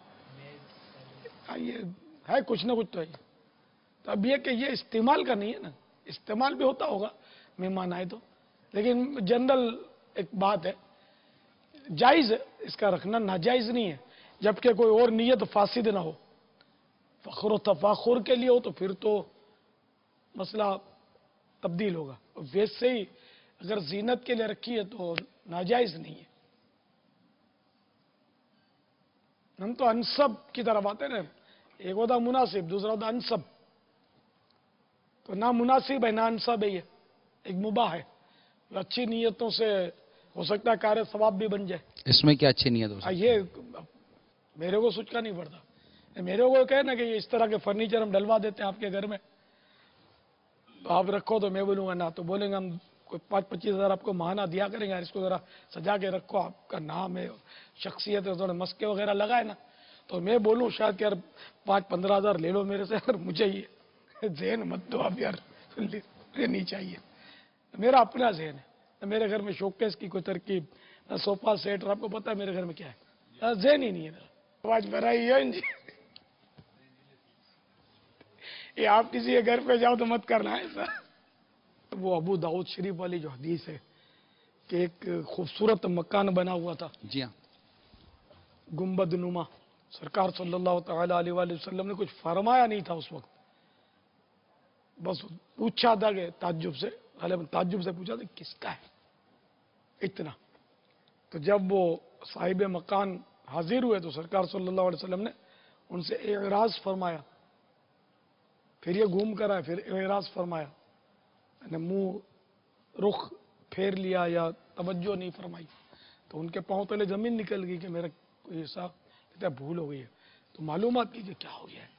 D: ये है, कुछ ना कुछ तो है। तो अब ये कि ये इस्तेमाल का नहीं है ना, इस्तेमाल भी होता होगा मेहमान आए तो, लेकिन जनरल एक बात है, जायज़ है इसका रखना, नाजायज़ नहीं है, जबकि कोई और नीयत फासिद ना हो, फ़ख्र व तफ़ाखुर के लिए हो तो फिर तो मसला तब्दील होगा। वैसे ही अगर जीनत के लिए रखी है तो नाजायज़ नहीं है। हम तो अनसब की तरफ आते हैं ना, एक होता मुनासिब, दूसरा होता अनसब। तो ना मुनासिब है ना अनसब है, ये एक मुबाह है, अच्छी नीयतों से हो सकता है कार्य सवाब भी बन जाए।
F: इसमें क्या अच्छी नीयत हो सकती है?
D: ये मेरे को सोचना नहीं पड़ता, मेरे को कहे ना कि ये इस तरह के फर्नीचर हम डलवा देते हैं आपके घर में, तो आप रखो, तो मैं बोलूंगा ना, तो बोलेंगे हम कोई 5-25 हज़ार आपको माहाना दिया करेंगे, यार इसको ज़रा सजा के रखो, आपका नाम है, शख्सियत है, थोड़े मस्के वगैरह लगाए ना, तो मैं बोलूँ शायद कि यार 5-15 हज़ार ले लो मेरे से, यार मुझे ये ज़हन मत दो आप यार, मुझे नहीं चाहिए। मेरा अपना ज़हन है, मेरे घर में शोकेस की कोई तरकीब ना, सोफा सेट, और आपको पता है मेरे घर में क्या है, ज़हन ही नहीं है मेरा। आवाज भराई है जी, ये आप किसी के घर पे जाओ तो मत करना ऐसा। वो अबू दाऊद शरीफ वाली जो हदीस है कि एक खूबसूरत मकान बना हुआ था,
F: जी हाँ,
D: गुम्बद नुमा, सरकार सल्लल्लाहु तआला अलैहि वसल्लम ने कुछ फरमाया नहीं था उस वक्त, बस पूछा था कि ताज्जुब से, ताज्जुब से पूछा था किसका है इतना। तो जब वो साहिब मकान हाजिर हुए तो सरकार सल्लल्लाहु अलैहि वसल्लम ने उनसे एराज फरमाया, फिर ये घूम कर आए, फिर एराज फरमाया, मुंह रुख फेर लिया या तवज्जो नहीं फरमाई, तो उनके पांव तले जमीन निकल गई कि मेरा कोई ऐसा कहता भूल हो गई है, तो मालूमात कीजिए क्या हो गया है,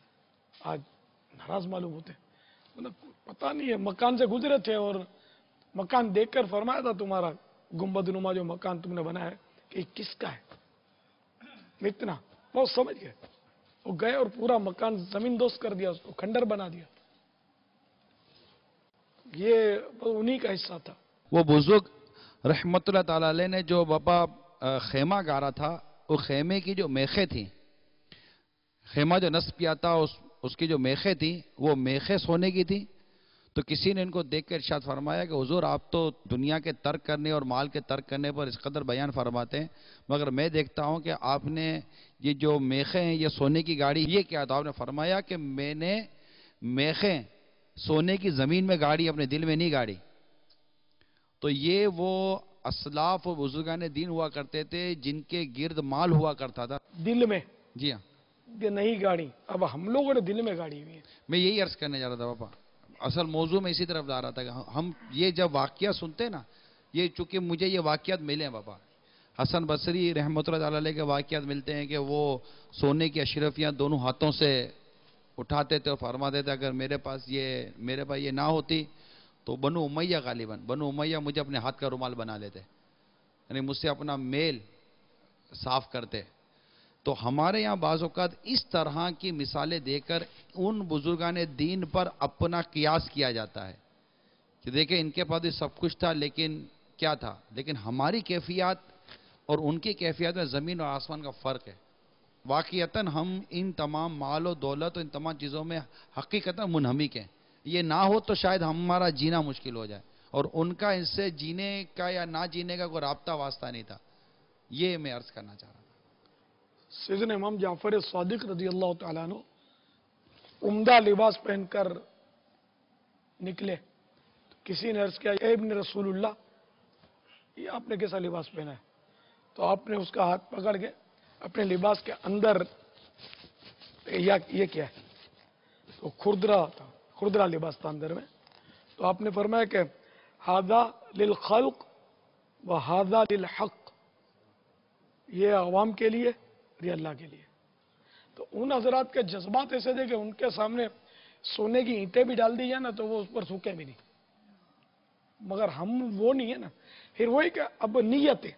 D: आज नाराज मालूम होते। मतलब पता नहीं है, मकान से गुजरे थे और मकान देखकर फरमाया था तुम्हारा गुम्बद नुमा जो मकान तुमने बनाया है कि किसका है, इतना बहुत समझ गए। वो गए और पूरा मकान जमीन दोस्त कर दिया, उसको खंडर बना दिया। ये उन्हीं का हिस्सा था।
F: वो बुजुर्ग रहमतुल्लाह ताला अलैह ने जो बाबा खेमा गारा था, वो खेमे की जो मेखें थी, खेमा जो नस्ब किया था उसकी जो मेखें थी वो मेखें सोने की थी। तो किसी ने इनको देख कर इरशाद फरमाया कि हुजूर आप तो दुनिया के तर्क करने और माल के तर्क करने पर इस कदर बयान फरमाते हैं, मगर मैं देखता हूं कि आपने ये जो मेखें हैं ये सोने की गाड़ी, ये क्या था? आपने फरमाया कि मैंने मेखें सोने की ज़मीन में गाड़ी, अपने दिल में नहीं गाड़ी। तो ये वो असलाफ और बुजुर्गान दीन हुआ करते थे जिनके गिर्द माल हुआ करता था
D: दिल में।
F: जी हाँ,
D: ये नहीं गाड़ी, अब हम लोगों ने दिल में गाड़ी हुई है।
F: मैं यही अर्ज करने जा रहा था बाबा, असल मौजू में इसी तरफ ला रहा था कि हम ये जब वाक़िया सुनते ना, ये चूंकि मुझे ये वाक़ियात मिले हैं बाबा, हसन बसरी रहमतुल्लाह अलैह के वाक़ियात मिलते हैं कि वो सोने की अशरफियाँ दोनों हाथों से उठाते थे और फरमाते थे अगर मेरे पास ये ना होती तो बनु उमैया गालिबन, बनु उमैया मुझे अपने हाथ का रुमाल बना लेते, यानी मुझसे अपना मेल साफ करते। तो हमारे यहाँ बाज़ औक़ात इस तरह की मिसालें देकर उन बुजुर्गान दीन पर अपना कियास किया जाता है कि देखें इनके पास भी सब कुछ था लेकिन क्या था, लेकिन हमारी कैफियत और उनकी कैफियत में ज़मीन और आसमान का फ़र्क है। वाक़ियतन हम इन तमाम माल और दौलत और इन तमाम चीज़ों में हकीकतन मुनहमिक हैं। ये ना हो तो शायद हमारा जीना मुश्किल हो जाए, और उनका इससे जीने का या ना जीने का कोई राब्ता वास्ता नहीं था। ये मैं अर्ज़ करना चाह रहा था।
D: सैयदना इमाम जाफर सादिक रज़ी अल्लाह तआला अन्हु उम्दा लिबास पहनकर निकले, तो किसी ने अर्ज़ किया ए इब्न रसूलुल्लाह, ये आपने कैसा लिबास पहना है? तो आपने उसका हाथ पकड़ के अपने लिबास के अंदर या ये क्या है, तो खुरदरा लिबास था अंदर में। तो आपने फरमाया कि हादा लिल खल्क व हादा लिल हक, ये अवाम के लिए, ये अल्लाह के लिए। तो उन हजरात के जज्बात ऐसे थे कि उनके सामने सोने की ईंटें भी डाल दी जाए ना तो वो उस पर सूखे भी नहीं, मगर हम वो नहीं है ना। फिर वही कि अब नीयत है,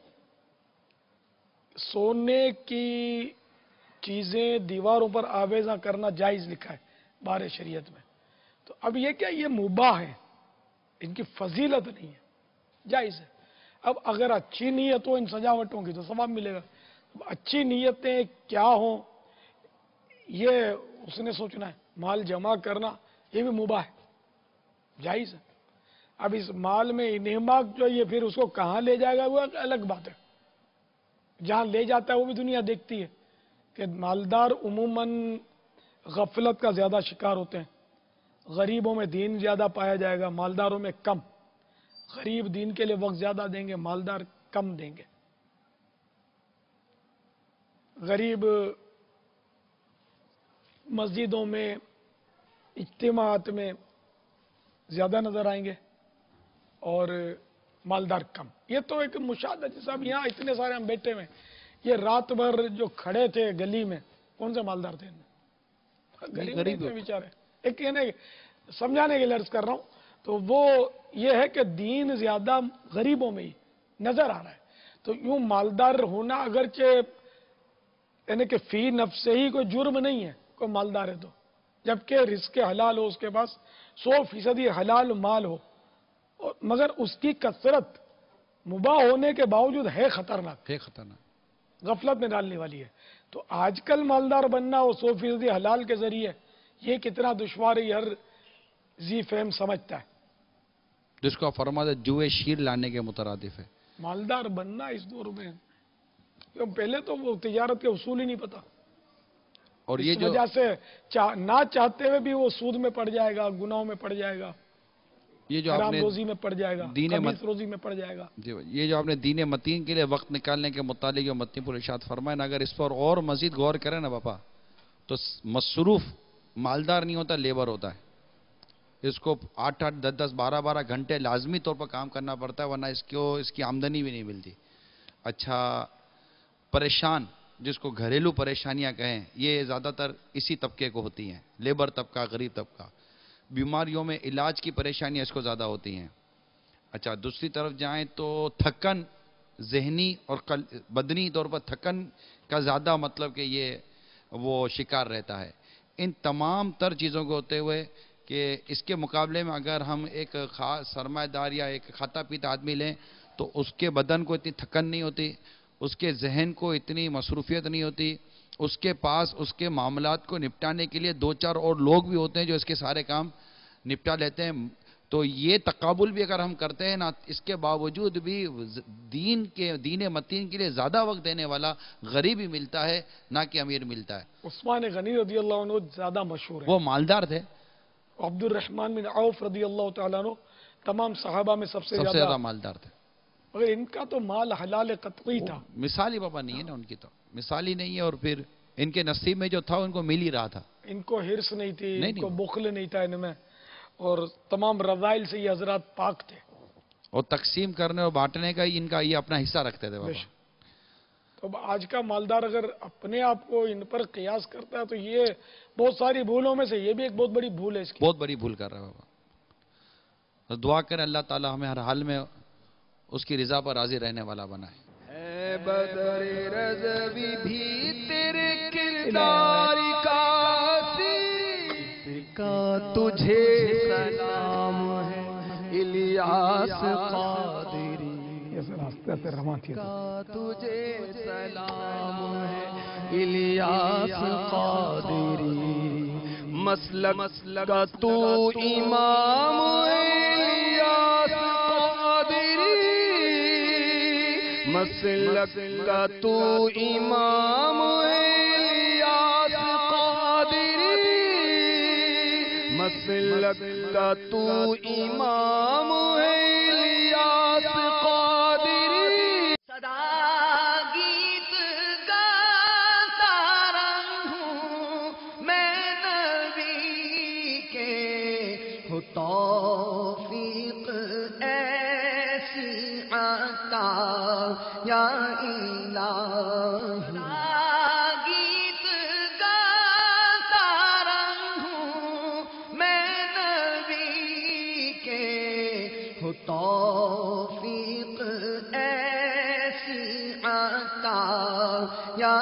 D: सोने की चीजें दीवारों पर आवेजा करना जायज लिखा है बारे शरीयत में, तो अब ये क्या, ये मुबाह है, इनकी फजीलत नहीं है, जायज है। अब अगर अच्छी नीयत हो इन सजावटों की तो सवाब मिलेगा। अब अच्छी नीयतें क्या हो ये उसने सोचना है। माल जमा करना ये भी मुबाह है, जायज है। अब इस माल में इन्हमाक जो ये फिर उसको कहाँ ले जाएगा वो एक अलग बात है। जहाँ ले जाता है वो भी दुनिया देखती है कि मालदार उमूमन गफलत का ज़्यादा शिकार होते हैं। गरीबों में दीन ज़्यादा पाया जाएगा, मालदारों में कम। गरीब दीन के लिए वक्त ज़्यादा देंगे, मालदार कम देंगे। गरीब मस्जिदों में इज्तिमात में ज़्यादा नज़र आएंगे और मालदार कम। ये तो एक मुशाहदा, जैसे अब यहाँ इतने सारे हम बैठे हुए, ये रात भर जो खड़े थे गली में कौन से मालदार थे? गरीब थे बेचारे। एक समझाने के लिए अर्ज कर रहा हूँ, تو وہ یہ ہے کہ دین زیادہ غریبوں میں ہی نظر آ رہا ہے. تو یوں مالدار ہونا اگرچہ یعنی کہ فی نفس سے ہی کوئی جرم نہیں ہے کوئی مالدار ہے تو، جبکہ رزق حلال ہو اس کے پاس 100% حلال مال ہو، مگر اس کی کثرت مباح ہونے کے باوجود ہے خطرناک، غفلت میں ڈالنے والی ہے. تو آج کل مالدار بننا اور 100% حلال کے ذریعے یہ کتنا دشوار ہے، ہر ذی فہم سمجھتا ہے.
F: جس کو فرماتے جوئے شیر لانے کے مترادف ہے.
D: مالدار بننا اس دور میں پہلے تو وہ تجارت کے اصول ہی نہیں پتا،
F: اور یہ
D: اس
F: جو
D: وجہ سے نہ چاہتے ہوئے بھی وہ سود میں پڑ جائے گا، گناہوں میں پڑ جائے گا،
F: یہ جو آپ
D: حرام
F: نے
D: روزی میں پڑ جائے گا، خبیث روزی میں پڑ جائے گا.
F: یہ جو آپ نے دین متین کے لیے وقت نکالنے کے متعلق جو متنی پر ارشاد فرمائے نا، اگر اس پر اور مزید غور کریں نا باپا، تو مصروف مالدار نہیں ہوتا، لیبر ہوتا ہے. اس کو 8-8 10-10 12-12 گھنٹے لازمی طور پر کام کرنا پڑتا ہے، ورنہ اس کی آمدنی بھی نہیں ملتی. اچھا، پریشان جس کو گھریلو پریشانیاں کہیں، یہ زیادہ تر اسی طبقے کو ہوتی ہیں، لیبر طبقہ، غریب طبقہ. بیماریوں میں علاج کی پریشانیاں اس کو زیادہ ہوتی ہیں. اچھا، دوسری طرف جائیں تو تھکن، ذہنی اور بدنی طور پر تھکن کا زیادہ مطلب کہ یہ وہ شکار رہتا ہے. ان تمام تر چیزوں کو ہوتے ہوئے کہ اس کے مقابلے میں اگر ہم ایک خاص سرمایہ دار یا ایک کھاتا پیتا آدمی لیں تو اس کے بدن کو اتنی تھکن نہیں ہوتی، اس کے ذہن کو اتنی مصروفیت نہیں ہوتی، اس کے پاس اس کے معاملات کو نپٹانے کے لیے 2-4 اور لوگ بھی ہوتے ہیں جو اس کے سارے کام نپٹا لیتے ہیں. تو یہ تقابل بھی اگر ہم کرتے ہیں نا، اس کے باوجود بھی دین متین کے لیے زیادہ وقت دینے والا غریب ہی ملتا ہے، نہ کہ امیر ملتا ہے.
D: عثمان غنی رضی اللہ عنہ زیادہ مشہور ہے،
F: وہ مالدار تھے.
D: عبد الرحمن بن عوف رضی اللہ تعالیٰ عنہ تمام صحابہ میں سب سے
F: زیادہ مالدار تھے،
D: مگر ان کا تو مال حلال قطعی تھا.
F: مثالی بابا نہیں ہے نا ان کی، تو مثالی نہیں ہے. اور پھر ان کے نصیب میں جو تھا ان کو مل ہی رہا تھا.
D: ان کو حرص نہیں تھی، ان کو بخل نہیں تھا ان میں، اور تمام رذائل سے یہ حضرات پاک تھے.
F: اور تقسیم کرنے اور بانٹنے کا ہی ان کا یہ اپنا حصہ رکھتے تھے بابا.
D: تو اب آج کا مالدار اگر اپنے آپ کو ان پر قیاس کرتا ہے تو یہ بہت ساری بھولوں میں سے یہ بھی ایک بہت بڑی بھول ہے. اس کی
F: بہت بڑی بھول کر رہا ہے بابا. دعا کریں اللہ تعالی ہمیں ہر حال میں اس کی رضا پر راضی رہنے والا بنائے.
A: اے بدر رضوی بھی تیرے کردار کا تجھے سلام ہے. الیاس قادری کا تجھے سلام ہے. الیاس قادری مسلک کا تو امام الیاس قادری. مسلک کا تو امام الیاس قادری. مسلک کا تو امام الیاس قادری.
K: صدا گیت گاتا رہوں میں نبی کے، ہو توفیق ایسی عطا یا الہی. گیت گاتا رہوں میں نبی کے، ہو توفیق ایسی عطا یا